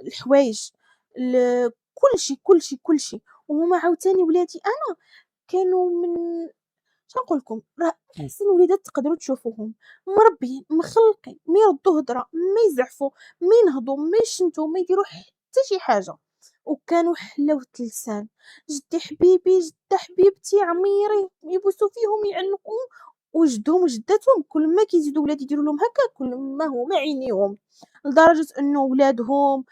الحوايج كلشي. وهما عاوتاني ولادي انا كانوا من شنقول لكم، راه احسن وليدات تقدروا تشوفوهم، مربيين مخلقين، ما يردوا هضره، ما يزعفوا، ما ينهضوا، ما يشنتوا، ما يديروا حتى شي حاجه. وكانوا حلاوه اللسان. جدي حبيبي جده حبيبتي عميري، يبوسوا فيهم يعنقوا. وجدهم وجداتهم كل ما كيزيدوا ولاد يديروا لهم هكا كل ما هما عينيهم، لدرجه انه ولادهم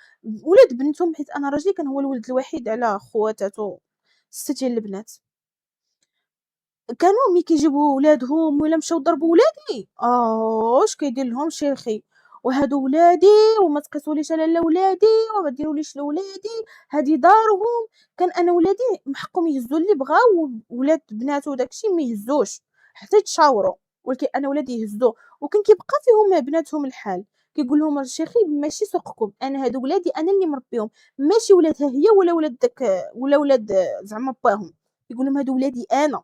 ولاد بنتهم، حيت انا راجلي كان هو الولد الوحيد على خواتاتو 6 ديال البنات. كانوا ملي كيجيبوا ولادهم ولا مشاو ضربوا ولادي، اش كيدير لهم شيخي، وهادو ولادي وما تقيسوليش انا لا ولادي وما ديروليش لولادي، هادي دارهم. كان انا ولادي محقهم يهزوا اللي بغاو، ولاد بناتو داكشي ما يهزوش حتى يتشاوروا، ولكن انا ولادي يهزوا. وكان كيبقى فيهم بناتهم الحال، كيقول لهم الشيخي ماشي سوقكم، انا هادو ولادي انا اللي مربيهم، ماشي ولادها هي ولا ولاد داك ولا ولاد زعما باهم. يقول لهم هادو ولادي انا،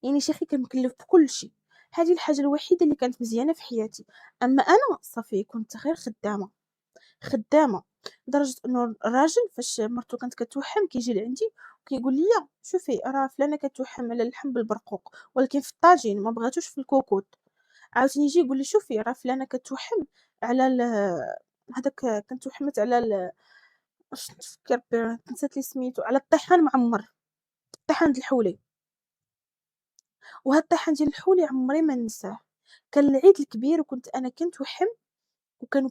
يعني شيخي كان مكلّف بكلشي. هذه الحاجة الوحيدة اللي كانت مزيانة في حياتي. أما أنا صافي كنت غير خدامة، خدامة، لدرجة إنه الراجل فاش مرتو كانت كتوحّم كيجي لعندي وكيقول ليا: "شوفي راه فلانة كتوحّم على اللحم بالبرقوق ولكن في الطاجين ما بغاتوش في الكوكوط." عاوتاني يجي يقول لي: "شوفي راه فلانة كتوحّم على هذاك كانت وحّمت على واش نتفكّر نسيت لي سميتو، على الطيحان معمّر، الطيحان د الحولي." وهاد الطيحان ديال الحولي عمري ما ننساه. كان العيد الكبير وكنت أنا كنتوحّم، وكانوا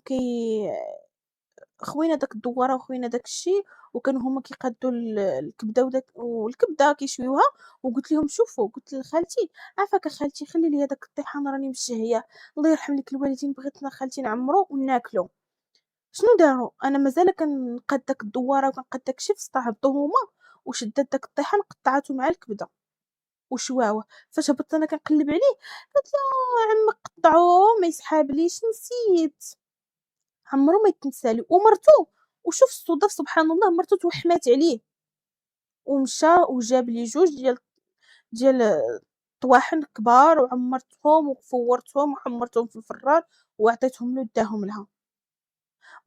خوينا داك الدوّارة وخوينا داك الشي، وكانوا هُما كيقادّوا الكبدة والكبدة كيشويوها. وقُلت ليهم: "شوفوا." قُلت لخالتي: "عافاك أخالتي خلّي ليا داك الطيحان راني مشهية، الله يرحم ليك الوالدين بغيت خالتي نعمرو وناكلو." شنو داروا، أنا مازال كنقاد داك الدوّارة وكنقاد داك الشي، فاستعبطوا هُما وشدات داك الطيحان قطّعاتو مع الكبدة وشواوه. فاش هبطت أنا كنقلّب عليه قالت لي: عمك قطّعوه ما يسحابليش نسيت." عمرو ما يتنسى لي. ومرتو وشوف الصُدف سبحان الله، مرتو توحّمات عليه ومشى وجاب لي 2 ديال طواحن كبار وعمّرتهم وفوّرتهم وحمّرتهم في الفران وعطيتهم له داهم لها.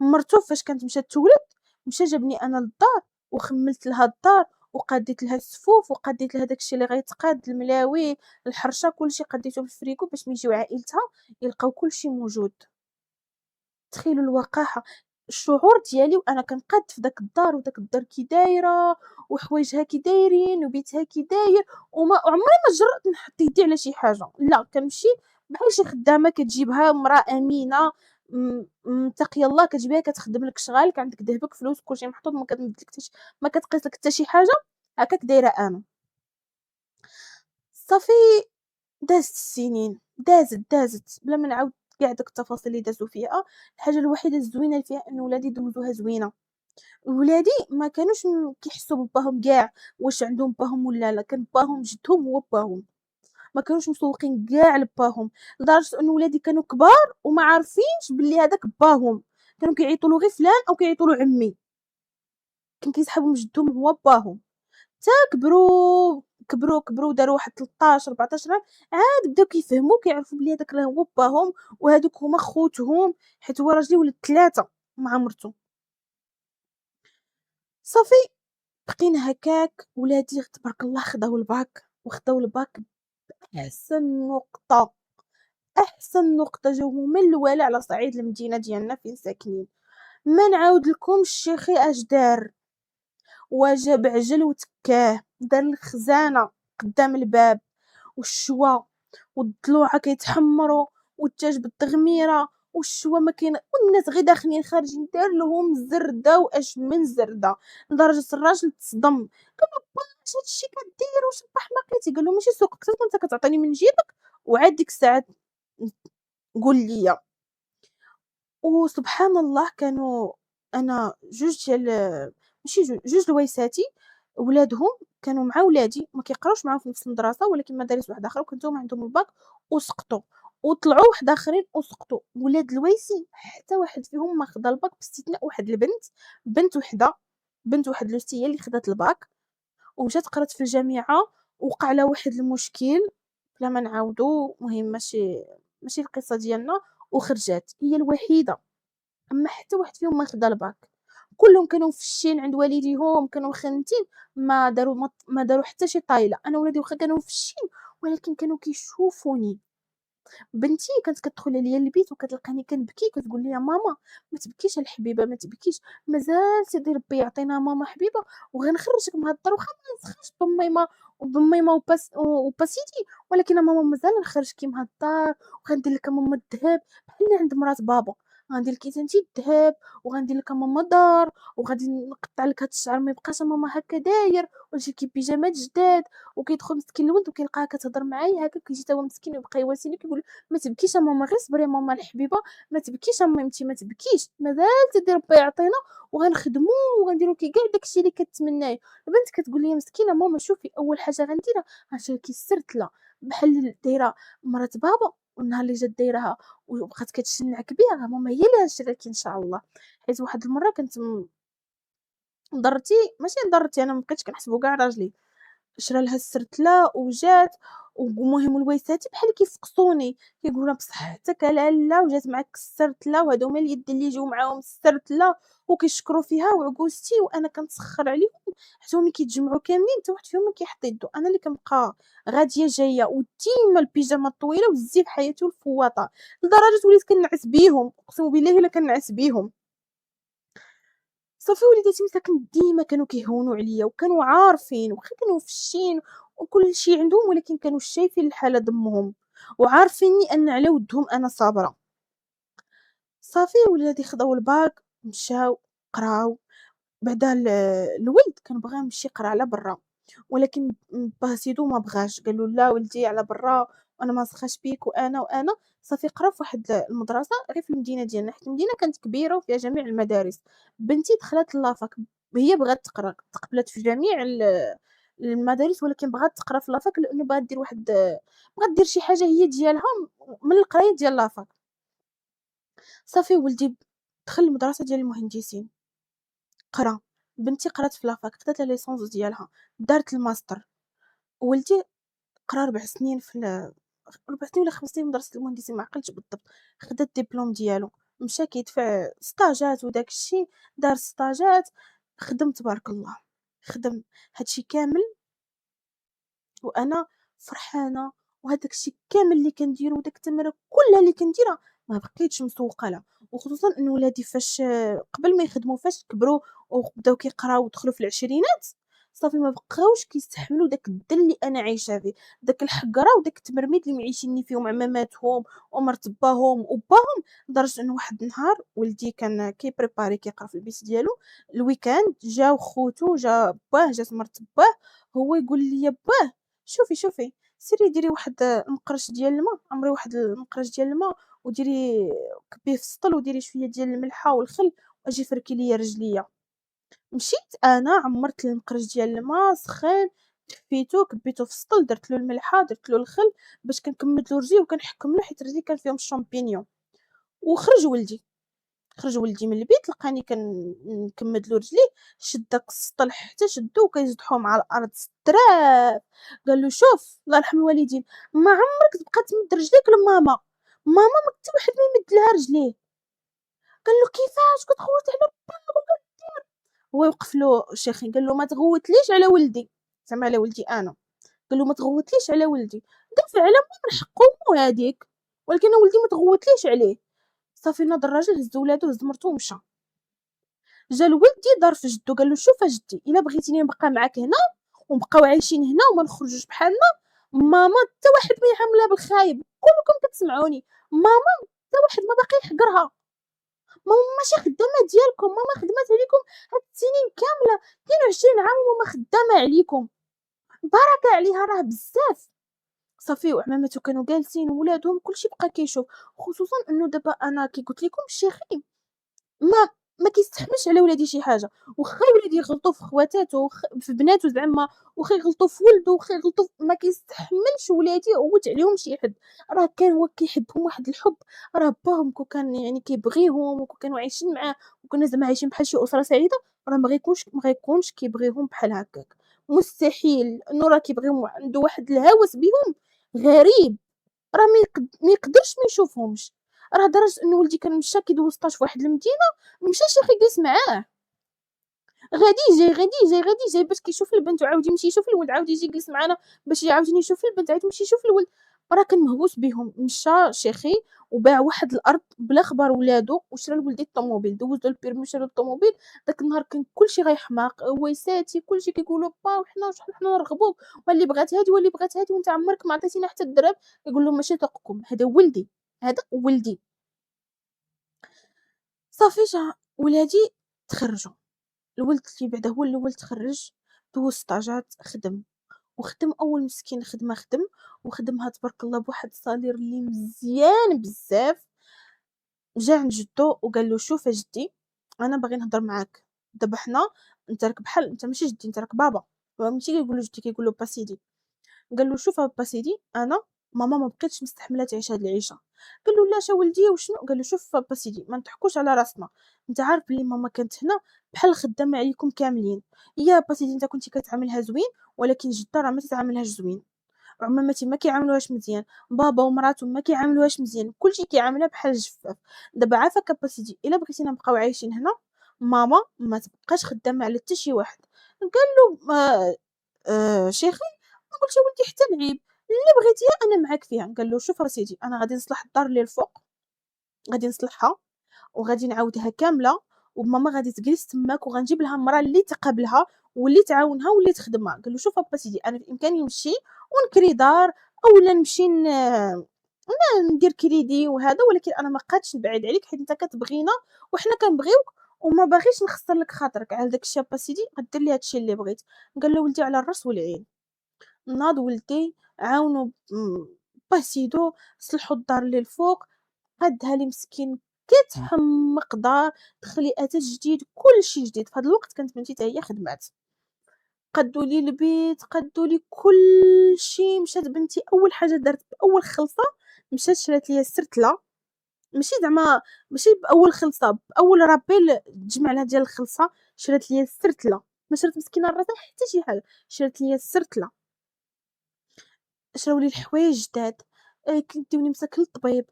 مرتو فاش كانت مشات تولد، مشى جابني أنا للدار وخمّلت لها الدار وقاديت لها السفوف وقاديت لها داك الشي اللي غيتقاد، الملاوي، الحرشة، كلشي قديته في الفريكو باش ملي يجيو عائلتها يلقاو كلشي موجود. تخيلوا الوقاحة، الشعور ديالي وأنا كنقاد في داك الدار وداك الدار كي دايرة وحوايجها كي دايرين وبيتها كي داير، عمري ما جرأت نحط يدي على شي حاجة، لأ كنمشي بحال شي خدامة كتجيبها مرا أمينة متقية الله، كتجيبيها كتخدم لك شغالك، عندك دهبك، فلوسك، كلشي محطوط، ما كتمد لك ما كتقيس لك حتى شي حاجة، هكاك دايرة أنا. صافي دازت السنين، دازت بلا ما نعاود كاع داك التفاصيل اللي دازو فيها. الحاجة الوحيدة الزوينة اللي فيها إن ولادي دوزوها زوينة. ولادي ما كانوش كيحسوا بباهم كاع واش عندهم باهم ولا لا، كان باهم جدهم هو باهم، ما كانوش مسوقين كاع لباهم، لدرجة إنه ولادي كانوا كبار وما عارفينش بلي هذاك باهم، كانوا كيعيطوا له غير فلان أو كيعيطوا له عمي، كان كيسحابهم جدهم هو باهم. حتى كبروا داروا واحد 13 14 عام، عاد بداو كيفهموا كيعرفوا بلي هذاك راه هو باهم وهادوك هما خوتهم، حيت هو راجلي ولد 3 مع مرتو. صافي بقينا هكاك، ولادي تبارك الله خداو الباك وخداو الباك بأحسن نقطة، أحسن نقطة، جاو هما الأوائل على صعيد المدينة ديالنا فين ساكنين. ما نعاودلكمش شيخي اش دار، وجاب عجل وتكاه، دار الخزانة قدام الباب والشوا والضلوعة كيتحمروا والدجاج بالتغميرة والشوا ما كاين، والناس غير داخلين خارجين دار لهم زردة واش من زردة، لدرجة الراجل تصدم قال له: با اش هادشي كدير واش با حماقيتي؟ قال له: ماشي سوق، قلت لك انت كتعطيني من جيبك وعاد ديك الساعة قول ليا. وسبحان الله كانوا أنا 2 ديال ماشي 2 لويساتي ولادهم كانوا مع ولادي، ما كيقراوش معاهم في نفس المدرسة ولكن مدارس واحدة أخرى، وكانت هُم عندهم الباك وسقطوا، وطلعوا وحداخرين وسقطوا. ولاد لويسي حتى واحد فيهم ما خدا الباك باستثناء واحد البنت، بنت وحدة، بنت واحد الأختي هي اللي خدات الباك ومشات قرات في الجامعة، ووقع لها واحد المشكل بلا ما نعاودو، المهم ماشي القصة ديالنا، وخرجات، هي الوحيدة. أما حتى واحد فيهم ما خدا الباك، كلهم كانوا مفشين عند والديهم، كانوا مخنتين، ما داروا حتى شي طايلة. أنا ولادي واخا كانوا مفشين ولكن كانوا كيشوفوني. بنتي كانت كتدخل عليا للبيت وكتلقاني كنبكي كتقول لي: "ماما ما تبكيش الحبيبة ما تبكيش، مازال سيدي ربي يعطينا ماما حبيبة وغنخرجك من هاد الدار واخا ما نسخرش بميمة وباسيتي، ولكن ماما مازال نخرجكِ من هاد الدار وغندير لك ماما الذهب بحال اللي عند مرات بابا، غندير لِك أنتِ الدهب، وغندير لِك ماما دار، وغادي نقطّع لِك هاد الشعر ما يبقاش ماما هكا داير، ونجيب لِك بيجامات جداد. وكيدخل مسكين الولد وكيلقاها كتهضر معايا هكا، كيجي تا هو مسكين ويبقى يواسيني وكيقول لي: "ما تبكيش ماما، غير صبري ماما الحبيبة، ما تبكيش ميمتي ما تبكيش، مازال تدي ربي يعطينا وغنخدمو وغنديرو كاع داكشي اللي كتمنايه." البنت كتقول لي: "مسكينة ماما شوفي أول حاجة غنديرها غنشري لِك السرتلة بحال دايرة مرات بابا، والنهار اللي جات دايرها وبقات كتشنعك بها ماما هي اللي غتشري لك إن شاء الله." حيت واحد المرة كنت ضرتي ماشي ضرتي، أنا ما بقيتش كنحسبو كاع راجلي، شرا لها السرتلة وجات. والمهم ولويساتي بحال كيفقصوني، كيقولوا لها: "بصحتك الاله وجات معاك السرتلة وهادو هما اليد اللي جاو معاهم السرتلة." وكيشكروا فيها وعكوزتي، وأنا كنتسخر عليهم حتى هما كيتجمعوا كاملين حتى واحد فيهم ما كيحط يدو، أنا اللي كنبقى غادية جاية وديما البيجامة الطويلة والزيب حياتي والفواطة، لدرجة وليت كنعس بيهم، أقسم بالله إلا كنعس بيهم. صافي وليداتي مساكن ديما كانوا كيهونوا عليَّ وكانوا عارفين واخا كانوا فشين وكلشي عندهم، ولكن كانوا شايفين الحالة دمهم وعارفينّي أن على ودهم أنا صابرة. صافي ولادي خداو الباك مشاو قراو. بعدا الولد كان بغا يمشي يقرا على برا، ولكن باه سيدو ما بغاش، قال له: "لا ولدي على برا وأنا ما نسخاش بيك." وأنا. صافي قرا في واحد المدرسة غير في المدينة ديالنا، حيت المدينة كانت كبيرة وفيها جميع المدارس. بنتي دخلت لافاك، هي بغات تقرا، تقبلات في جميع المدارس، ولكن بغات تقرا في لافاك لأنه بغات دير واحد، بغات دير شي حاجة هي ديالها من القراية ديال لافاك. صافي ولدي دخل المدرسة ديال المهندسين. قرا، بنتي قرات في لافاك، خدات لا ليسونس ديالها، دارت الماستر. ولدي قرا 4 سنين في 4 سنين والّا 5 سنين في مدرسة المهندسين ما عقلتش بالضبط، خدا الدبلوم ديالو، مشى كيدفع سطاجات وداك الشي، دار سطاجات، خدم تبارك الله، خدم هادشي كامل وأنا فرحانة. وهداك الشي كامل اللي كنديرو وداك التمارين كلها اللي كنديرها ما بقيتش مسوقة لها. وخصوصًا إن ولادي فاش قبل ما يخدموا فاش كبروا وبداو كيقراو ودخلوا في العشرينات، صافي ما بقاوش كيستحملوا داك الدل اللي أنا عايشة فيه، داك الحقرة وداك التمرميد اللي معيشينّي فيهم عماماتهم ومرت باهم وباهم. لدرجة إنه واحد النهار ولدي كان كيبريباري كيقرا في البيت ديالو، الweekend جاو خوتو، جا باه، جات مرت باه، هو يقول ليا: "باه شوفي سيري ديري واحد المقرش ديال الما، عمري واحد المقرش ديال الما وديري كبيه في السطل وديري شوية ديال الملحة والخل وأجي فركي ليا رجليا." مشيت أنا عمرت المقرش ديال الما سخان، كفيتو كبيتو في السطل، درت له الملحة، درت له الخل باش كنكمّد له رجليه وكنحكم له حيت رجليه كان فيهم الشامبينيون. وخرج ولدي. خرج ولدي من البيت لقاني نكمّد له رجليه، شد داك السطل حتى شدّو وكيجدحو مع الأرض ستراف. قال له: "شوف الله يرحم الوالدين، ما عمرك تبقى تمد رجليك لماما، ماما ما حتى واحد ما يمد لها رجليه." قال له: "كيفاش كتغوت على با هو وقف له شيخي قال له: "ما تغوتليش على ولدي." زعما على ولدي أنا، قال له: "ما تغوتليش على ولدي." قال فعلًا من حق أمو هاديك، ولكن أنا ولدي ما تغوتليش عليه. صافي ناض الراجل هز ولادو هز مرتو ومشى. جا لولدي دار في جدو قال له: "شوف أجدي إلا بغيتيني نبقى معاك هنا ونبقاو عايشين هنا وما نخرجوش بحالنا، ماما حتى واحد ما يعاملها بالخايب، كلكم كتسمعوني، ماما حتى واحد ما باقي يحقرها، ماما ماشي خدامة ديالكم، ماما خدمات عليكم هاد السنين كاملة 22 عام وماما خدامة عليكم، بركة عليها راه بزاف." صافي وعماماتو كانوا جالسين وولادهم كلشي بقى كيشوف، خصوصًا إنه دابا أنا كي قلت لكم الشيخي ما ما كيستحملش على ولادي شي حاجة، واخا ولادي يغلطوا في خواتاتو في بناتو زعما، واخا يغلطوا في ولدو، واخا يغلطوا ما كيستحملش ولادي يعوّت عليهم شي حد. راه كان هو كيحبهم واحد الحب، راه باهم كون كان يعني كيبغيهم وكون كانوا عايشين معاه وكنا زعما عايشين بحال شي أسرة سعيدة، راه ما غيكونش كيبغيهم بحال هكاك، مستحيل، إنه راه كيبغيهم عنده واحد الهوس بيهم غريب. راه ما يقدرش ما يشوفهمش. راه لدرجة إنه ولدي كان مشى كيدوز stage في واحد المدينة، مشى شيخي جلس معاه، غادي جاي باش كيشوف البنت وعاود يمشي يشوف الولد، عاود يجي يجلس معانا باش عاوتاني يشوف البنت، عاود يمشي يشوف الولد. راه كان مهووس بيهم. مشى شيخي وباع واحد الأرض بلا خبر ولادو وشرا لولدي الطوموبيل، دوز له البيرمي وشرا له الطوموبيل. داك النهار كان كلشي غيحماق، ويساتي كلشي كيقولوا با وحنا شحال حنا نرغبوك، واللي بغات هادي واللي بغات هادي وأنت عمرك ما عطيتينا حتى الدرهم. يقول لهم: "ماشي ذوقكم، هذا ولدي، هذا ولدي." صافي ولادي تخرّجوا، الولد اللي بعدا هو الأول تخرّج، دوز سطاجات، خدم، وخدم أول مسكين خدمة خدم، وخدمها تبارك الله بواحد الصالير اللي مزيان بزاف. جا عند جدو وقال له: "شوف أجدي، أنا باغي نهضر معاك، دابا حنا أنت راك بحال أنت ماشي جدي أنت راك بابا." هو ماشي كيقول له جدي كيقول له با سيدي. قال له: "شوف با سيدي أنا ماما ما بقيتش مستحملة تعيش هاد العيشة." قال له: "علاش أولدي وشنو؟" قال له: "شوف با سيدي ما نضحكوش على راسنا، أنت عارف بلي ماما كانت هنا بحال الخدامة عليكم كاملين، يا با سيدي أنت كنتي كتعاملها زوين ولكن جدة راه ما تتعاملهاش زوين. عماماتي ما كيعاملوهاش مزيان، بابا ومراتو ما كيعاملوهاش مزيان، كلشي كيعاملها بحال الجفاف. دابا عافاك أبا سيدي إلا بغيتينا نبقاو عايشين هنا، ماما ما تبقاش خدامة على حتى شي واحد." قال له: شيخي ما قلتي ولدي حتى العيب، اللي بغيتيها أنا معاك فيها." قال له: "شوف أسيدي أنا غادي نصلح الدار اللي الفوق، غادي نصلحها وغادي نعاودها كاملة، وماما غادي تجلس تماك وغنجيب لها مرا اللي تقابلها واللي تعاونها واللي تخدمها." قال له: "شوف أبا سيدي أنا بإمكاني نمشي ونكري دار أولا نمشي ندير كريدي وهذا، ولكن أنا ما بقيتش نبعد عليك حيت أنت كتبغينا وحنا كنبغيوك وما باغيش نخسر لك خاطرك، على داك الشي أبا سيدي غدير لي هاد الشي اللي بغيت." قال له: "ولدي على الراس والعين." ناض ولدي عاونو با سيدو صلحوا الدار اللي الفوق، قادها لي مسكين كتحمّق دار، تخليئات جديد، كلشي جديد، في هاد الوقت كانت بنتي حتى هي خدمات، قادّوا لي البيت، قادّوا لي كلشي، مشات بنتي أول حاجة دارت بأول خلصة مشات شرات ليا السرتلة، ماشي زعما ماشي بأول خلصة، بأول رابيل تجمع لها ديال الخلصة، شرات ليا السرتلة، ما شرات مسكينة لراسها حتى شي حاجة، شرات ليا السرتلة. شراو لي الحوايج جداد، كيديوني مساكن للطبيب،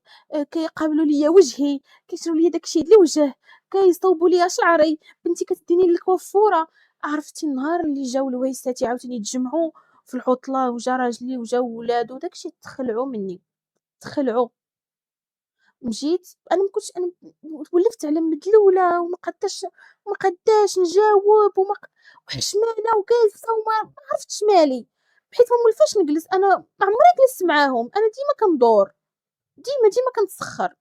كيقابلوا ليا وجهي، كيشريو ليا داك الشي للوجه، كيصوبوا ليا شعري، بنتي كتديني للكوافورة. عرفتي النهار اللي جاو الويساتي عاوتاني تجمعوا في العطلة وجا راجلي وجاو ولادو داك الشي تخلعوا مني، تخلعوا. مشيت أنا ما كنتش أنا ولّفت على مدلولة وما قاداش نجاوب وحشمانة وجالسة وما عرفتش مالي، بحيت ما مولفاش نجلس، أنا ما عمري جلست معاهم، أنا ديما كندور، ديما كنتسخّر.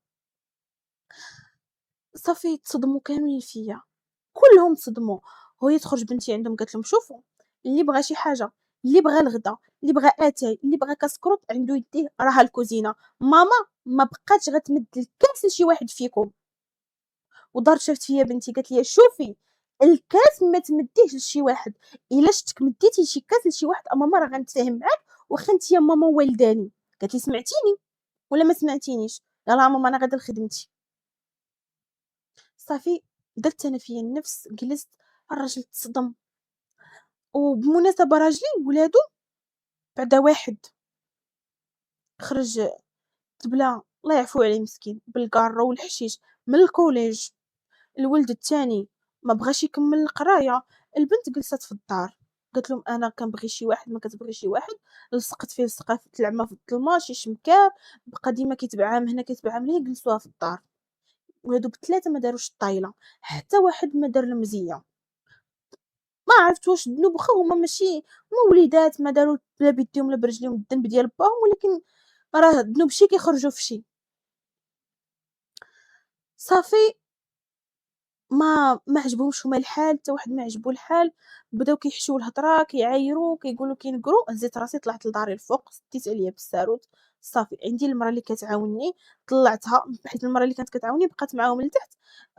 صافي تصدموا كاملين فيّا، كلهم تصدموا. وهي تخرج بنتي عندهم قالت لهم: "شوفوا اللي بغا شي حاجة، اللي بغا الغدا، اللي بغا أتاي، اللي بغا كاسكروط عندو يديه راها الكوزينة، ماما ما بقاتش غتمد الكاس لشي واحد فيكم." ودارت شافت فيا بنتي قالت لي: "شوفي الكاس ما تمديهش لشي واحد، إلا شفتك مديتي شي كاس لشي واحد ماما راه غنتفاهم معاك واخا انت يا ماما والداني." قالت لي: "سمعتيني ولا ما سمعتينيش؟ يلاه ماما أنا غادا لخدمتي." صافي درت أنا فيا النفس جلست، الراجل تصدم، وبالمناسبة راجلي ولادو بعدا واحد خرج تبلا الله يعفو عليه مسكين بالكارو والحشيش من الكوليج، الولد التاني ما بغاش يكمّل القراية، البنت جلسات في الدار، قالت لهم أنا كنبغي شي واحد ما كتبغي شي واحد، لصقت فيه لصقة تلعمة في الظلمة شي شمكار، بقى ديما كيتبع عام هنا كيتبع عام هنا جلسوها في الدار، ولادو ب3 ما داروش الطايلة، حتى واحد ما دار المزية، ما عرفت واش الذنوب واخا هُما ماشي هُما وليدات ما داروا لا بيديهم لا برجليهم الذنب ديال باهم، ولكن راه الذنوب شي كيخرجوا في شي. صافي ما عجبهمش هُما الحال، حتى واحد ما عجبو الحال، بداو كيحشيو الهضرة، كيعايروا، كيقولوا كينكروا، هزيت راسي طلعت لداري الفوق، سديت عليا بالساروت، صافي عندي المرا اللي كتعاونني طلّعتها، حيت المرا اللي كانت كتعاوني بقات معاهم لتحت،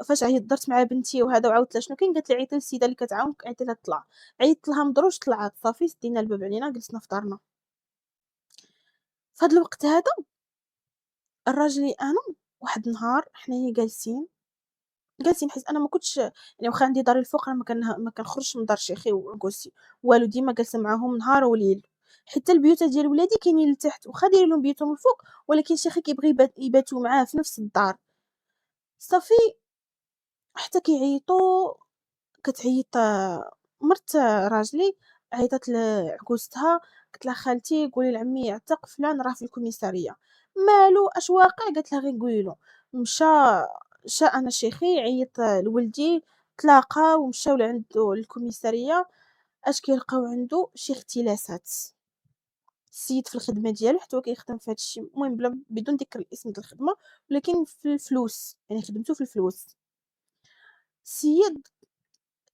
فاش درت مع بنتي وهذا وعاودت لها شنو كاين، قالت لي عيطي للسيدة اللي كتعاونك عيطي لها تطلع، عيطت لها مضروج طلعت، صافي سدينا الباب علينا جلسنا في دارنا. في هاد الوقت هذا الراجل أنا واحد النهار حنايا جالسين حيت أنا ما كنتش يعني واخا عندي داري الفوق أنا ما كنخرجش من دار شيخي وعكوسي والو، ديما جالسة معاهم نهار وليل، حتى البيوت ديال ولادي كاينين لتحت، واخا دايرين لهم بيوتهم الفوق ولكن شيخي كيبغي يباتوا معاه في نفس الدار. صافي حتى كيعيطوا كتعيط مرت راجلي عيطات لعكوستها قالت لها: "خالتي قولي لعمي يعتق فلان راه في الكوميسارية." "مالو اش واقع؟" قالت لها: "غير قولي له." مشى أنا شيخي عيط لولدي تلاقاو ومشاو لعندو للكوميسارية، اش كيلقاو عندو شي اختلاسات، السيد في الخدمة ديالو حيت هو كيخدم في هاد الشي، المهم بلا بدون ذكر الاسم د الخدمة، ولكن في الفلوس، يعني خدمتو في الفلوس. السيد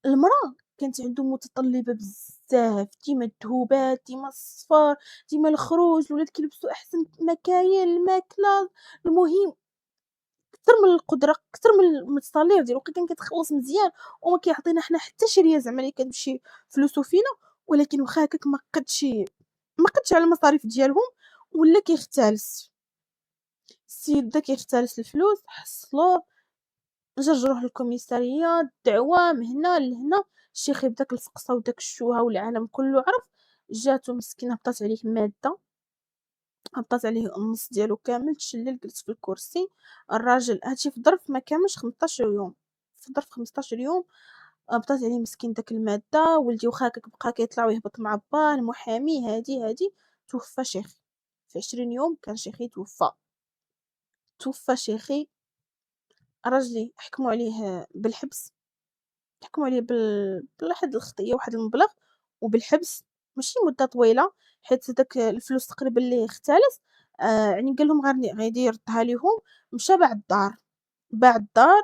المرا كانت عندو متطلبات بزاف، ديما الذهوبات، ديما الصفار، ديما الخروج، الولاد كيلبسوا أحسن مكاين، الماكلة، المهم كتر من القدرة، كتر من الصالير ديالو، وقيلا كان كيتخلّص مزيان وما كيعطينا حنا حتى شي ريال زعما اللي كتمشي فلوسو فينا، ولكن واخا هكاك ما قدش على المصاريف ديالهم ولا كيختالس. السيد بدا كيختالس الفلوس، حصلوه، جرجروه للكوميسارية، دعوة من هنا لهنا، الشيخ بداك الفقصة وداك الشوهة والعالم كلّه عرف، جاتو مسكين هبطات عليه مادة، هبطات عليه النص ديالو كامل، تشلل جلس في الكرسي، الراجل هادشي في ظرف ما كاملش 15 يوم، في ظرف 15 يوم هبطات عليه مسكين داك المادة، ولدي واخا هكاك بقى كيطلع ويهبط مع باه المحامي هادي، توفى شيخي، في 20 يوم كان شيخي توفى، توفى شيخي، راجلي حكموا عليه بالحبس، حكموا عليه بواحد الخطية واحد المبلغ وبالحبس، ماشي مدة طويلة، حيت داك الفلوس تقريبا اللي اختلس يعني قال لهم غادي يردها ليهم، مشى باع الدار،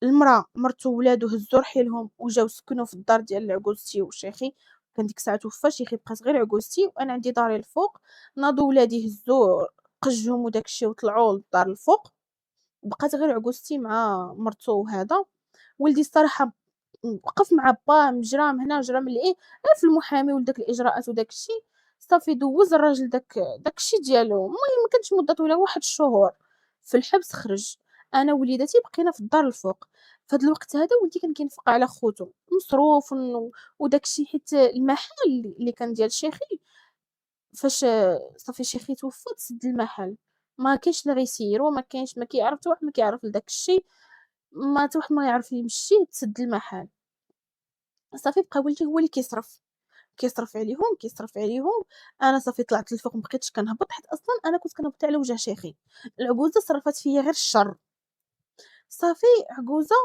المرا مرتو وولادو هزو رحيلهم وجاو سكنوا في الدار ديال عكوزتي وشيخي، كان ديك الساعة توفى شيخي بقات غير عكوزتي وأنا عندي داري الفوق، ناضو ولادي هزو قجهم وداك الشي وطلعوا للدار الفوق، بقات غير عكوزتي مع مرتو وهذا، ولدي الصراحة وقف مع باه جرا من هنا جرا من لإيه، غير في المحامي وداك الإجراءات وداك الشي، صافي دوّز الراجل داك الشي ديالو، المهم ما كانتش مدة طويلة واحد الشهور في الحبس خرج، أنا ووليداتي بقينا في الدار الفوق، في هاد الوقت هذا ولدي كان كينفق على خوتو، مصروف وداك الشي حيت المحل اللي كان ديال شيخي فاش صافي شيخي توفى تسد المحل، ما كاينش اللي غيسيرو، ما كاينش ما كيعرف حتى واحد ما كيعرف لداك الشي، ما حتى واحد ما يعرف يمشيه تسد المحل. صافي بقى ولدي هو اللي كيصرف عليهم، أنا صافي طلعت للفوق ما بقيتش كنهبط حيت أصلًا أنا كنت كنهبط على وجه شيخي، العجوزة صرفات فيا غير الشر، صافي عجوزة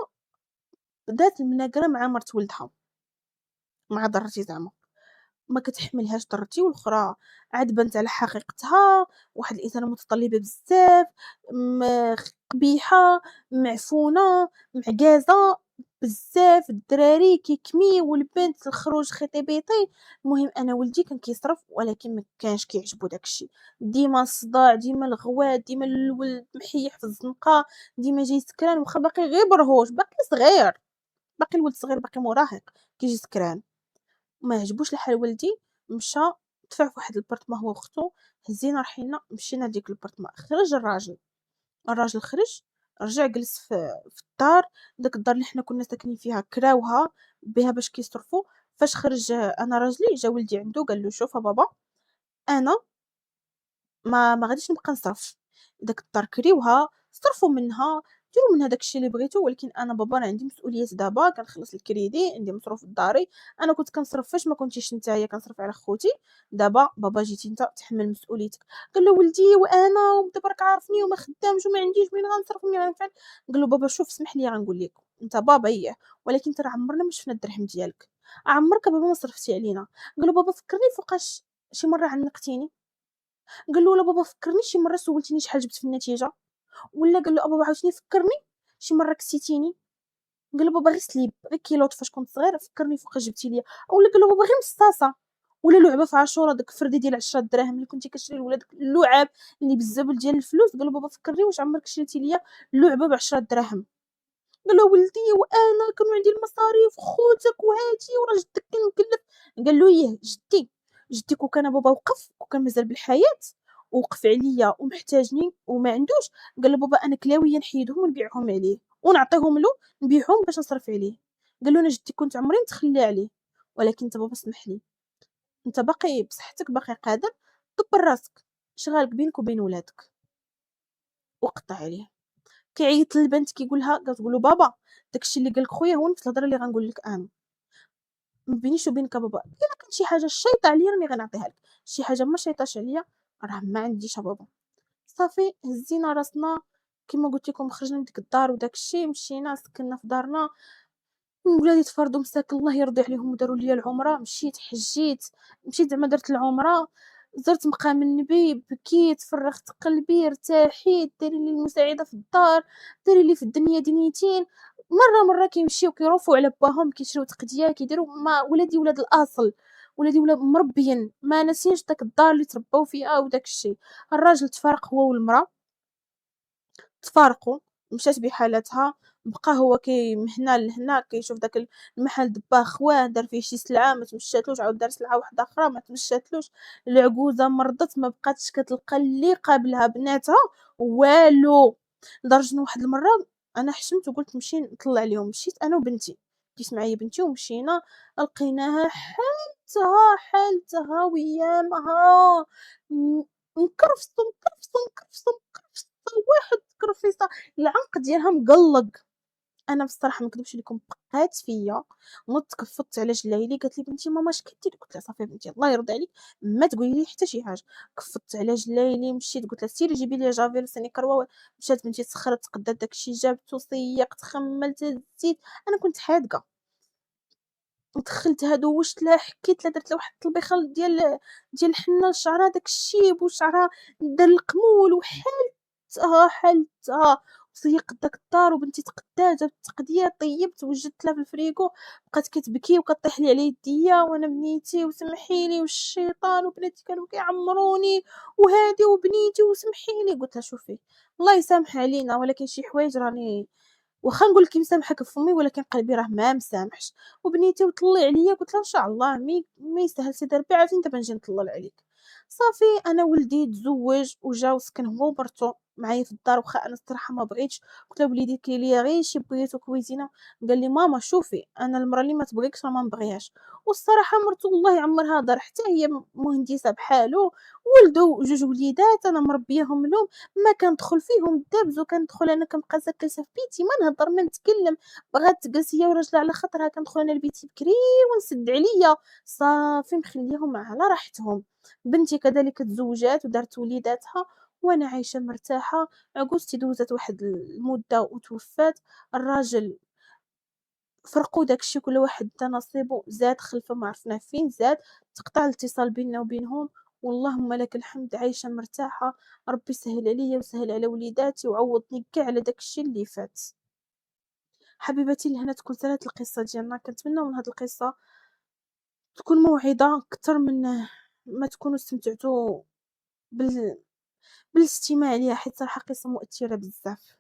بدات المناقرة مع مرت ولدها، مع ضرتي زعما. ما كتحملهاش ضرتي والأخرى عاد بانت على حقيقتها، واحد الإنسانة متطلبة بزاف، قبيحة، معفونة، معكازة بزاف، الدراري كيكميو والبنت الخروج خيطي بيطي، المهم أنا ولدي كان كيصرف ولكن ما كانش كيعجبو داك الشي، ديما الصداع، ديما الغوات، ديما الولد محيح في الزنقة، ديما جاي سكران واخا باقي غير برهوش، باقي صغير، باقي الولد صغير باقي مراهق، كيجي سكران. ما عجبوش الحال ولدي، مشى دفع في واحد البارتما هو وختو، هزينا رحيلنا مشينا لديك البارتما، خرج الراجل خرج، رجع جلس في الدار، داك الدار اللي حنا كنا ساكنين فيها كراوها بها باش كيصرفوا، فاش خرج أنا راجلي جا ولدي عندو قال له شوف بابا أنا ما غاديش نبقى نصرف، داك الدار كريوها، صرفوا منها، ديروا منها داك الشي اللي بغيتو، ولكن أنا بابا راه عندي مسؤوليات دابا، كنخلص الكريدي، عندي مصروف داري، أنا كنت كنصرف فاش ما كنتيش نتايا كنصرف على خوتي، دابا بابا جيتي نتا تحمل مسؤوليتك، قال له ولدي وأنا ودابا راك عارفني وما خدامش وما عنديش منين غنصرف ومنين غنفعل، قال له بابا شوف اسمح لي غنقول لك، أنت بابا ياه، ولكن ترى عمرنا ما شفنا الدرهم ديالك، عمرك بابا ما صرفتي علينا، قال له بابا فكرني فوقاش شي مرة عنقتيني. قال له: "لا بابا فكّرني شي مرة سولتيني شحال جبت في النتيجة." ولا قال له: "بابا عاوتاني فكّرني شي مرة كسيتيني." قال له: "بابا غير سليب، غير كيلوط فاش كنت صغير فكّرني فوقاش جبتي ليا." أولا قال له: "بابا غير مصاصة." ولا لعبة في عاشورا داك الفردة ديال 10 دراهم اللي كنتِ كتشري لولادك اللعاب اللي بالزبل ديال الفلوس، قال له: "بابا فكّرني واش عمرك شريتي ليا لعبة ب10 دراهم." قال له: "ولدي وأنا كانوا عندي المصاريف وخوتك وهاتي وراه جدك كان مكلّف." قال له: "ياه جدي كون كان بابا وقف، كون كان مازال بالحياة ووقف عليَّ ومحتاجني وما عندوش، قال له بابا أنا كلاوية نحيدهم ونبيعهم عليه ونعطيهم له نبيعهم باش نصرف عليه." قال له: "أنا جدي كنت عمري نتخلى عليه، ولكن أنت بابا اسمح لي، أنت باقي بصحتك باقي قادر دبّر راسك، اش غالك بينك وبين ولادك." وقطع عليه. كيعيط للبنت كيقول لها كتقول له: "بابا داك الشي اللي قال لك خويا هو نفس الهضرة اللي غنقول لك أنا، ما بينيش وبينك بابا، إلا كان شي حاجة شايطة عليَّ راني غنعطيها لك، شي حاجة ما شايطاش عليَّ راه ما عنديش بابا." صافي هزينا راسنا كيما قلت لكم خرجنا من ديك الدار وداك الشي، مشينا سكننا في دارنا، ولادي تفرضوا مساكن الله يرضي عليهم وداروا ليا العمرة، مشيت حجيت، مشيت زعما درت العمرة، زرت مقام النبي، بكيت، فرغت قلبي، ارتاحيت، داري لي المساعدة في الدار، داري لي في الدنيا دنيتين. مرّة كيمشيو كيروفوا على باهم كيشريو تقدية كيديروا ما ولادي ولاد الأصل، ولادي مربيين، ما ناسيينش داك الدار اللي ترباو فيها وداك الشي. الراجل تفارق هو والمرا، تفارقوا، مشات بحالتها، بقى هو من هنا لهنا كيشوف داك المحل دبّاه خواه، دار فيه شي سلعة ما تمشاتلوش، عاود دار سلعة واحدة أخرى ما تمشاتلوش، العجوزة مرضت ما بقاتش كتلقى اللي قابلها بناتها والو، لدرجة إن واحد المرة أنا حشمت وقلت نمشي نطلّع ليهم، مشيت أنا وبنتي، ديت معايا بنتي ومشينا لقيناها حالتها ويامها م مكرفصة، واحد كرفيصة العنق ديالها مقلّق. أنا بصراحة ما نكذبش عليكم بقات فيّا، نضت كفّضت على جلايلي قالت لي: "بنتي ماما اش كديري؟" قلت لها: "صافي بنتي الله يرضي عليك ما تقولي لي حتى شي حاجة." كفّضت على جلايلي مشيت قلت لها: "سيري جيبي لي جافيل سيني كروّا." مشات بنتي سخّرت تقدّات داك الشي جابتو سيّقت خمّلت هزيت، أنا كنت حادقة. ودخلت دوّشت لها حكيت لها درت لها واحد الطلبيخة ديال الحنة لشعرها داك الشيب وشعرها دار القمول حالتها وسيقت داك الدار وبنتي تقدات جابت التقدية طيبت وجدت لها في الفريكو بقات كتبكي وكطيح لي على يديا وأنا بنيتي وسمحي لي والشيطان وبناتي كانوا كيعمروني وهادي وبنيتي وسمحي لي، قلت لها شوفي الله يسامح علينا ولكن شي حوايج راني واخا نقول لِك مسامحاك بفمي ولكن قلبي راه ما مسامحش، وبنيتي وطلّي عليَّ قلت لها: "إن شاء الله ما يستاهل سيدي ربي عاوتاني دابا نجي نطلّل عليك." صافي أنا ولدي تزوّج وجا وسكن هو ومرتو معايا في الدار واخا أنا الصراحة ما بغيتش، قلت له: "وليدي كاين ليا غير شي بويات وكويزينة." قال لي: "ماما شوفي أنا المرا اللي ما تبغيكش راه ما نبغيهاش." والصراحة مرتو الله يعمرها دار حتى هي مهندسة بحالو، ولدو 2 وليدات أنا مربياهم لهم. ما كندخل فيهم الدبز وكندخل أنا كنبقى جالسة في بيتي ما نهضر ما نتكلم، بغات تجلس هي وراجلها على خاطرها كندخل أنا لبيتي بكري ونسد عليا، صافي مخلياهم على راحتهم. بنتي كذلك تزوجات ودارت وليداتها وأنا عايشة مرتاحة. عجوزتي دوزت واحد المدة وتوفات، الراجل فرقوا داك الشي كل واحد دا نصيبو، زاد خلفة ما عرفنا فين زاد، تقطع الاتصال بيننا وبينهم، واللهم لك الحمد عايشة مرتاحة، ربي يسهّل عليَّ ويسهّل على وليداتي وعوّضني كاع على داك الشي اللي فات. حبيباتي لهنا تكون سالات القصة ديالنا، كنتمنى من هاد القصة تكون موعظة أكتر من ما تكونوا استمتعتوا بال بالاستماع ليها حيت صراحة قصة مؤثرة بزاف.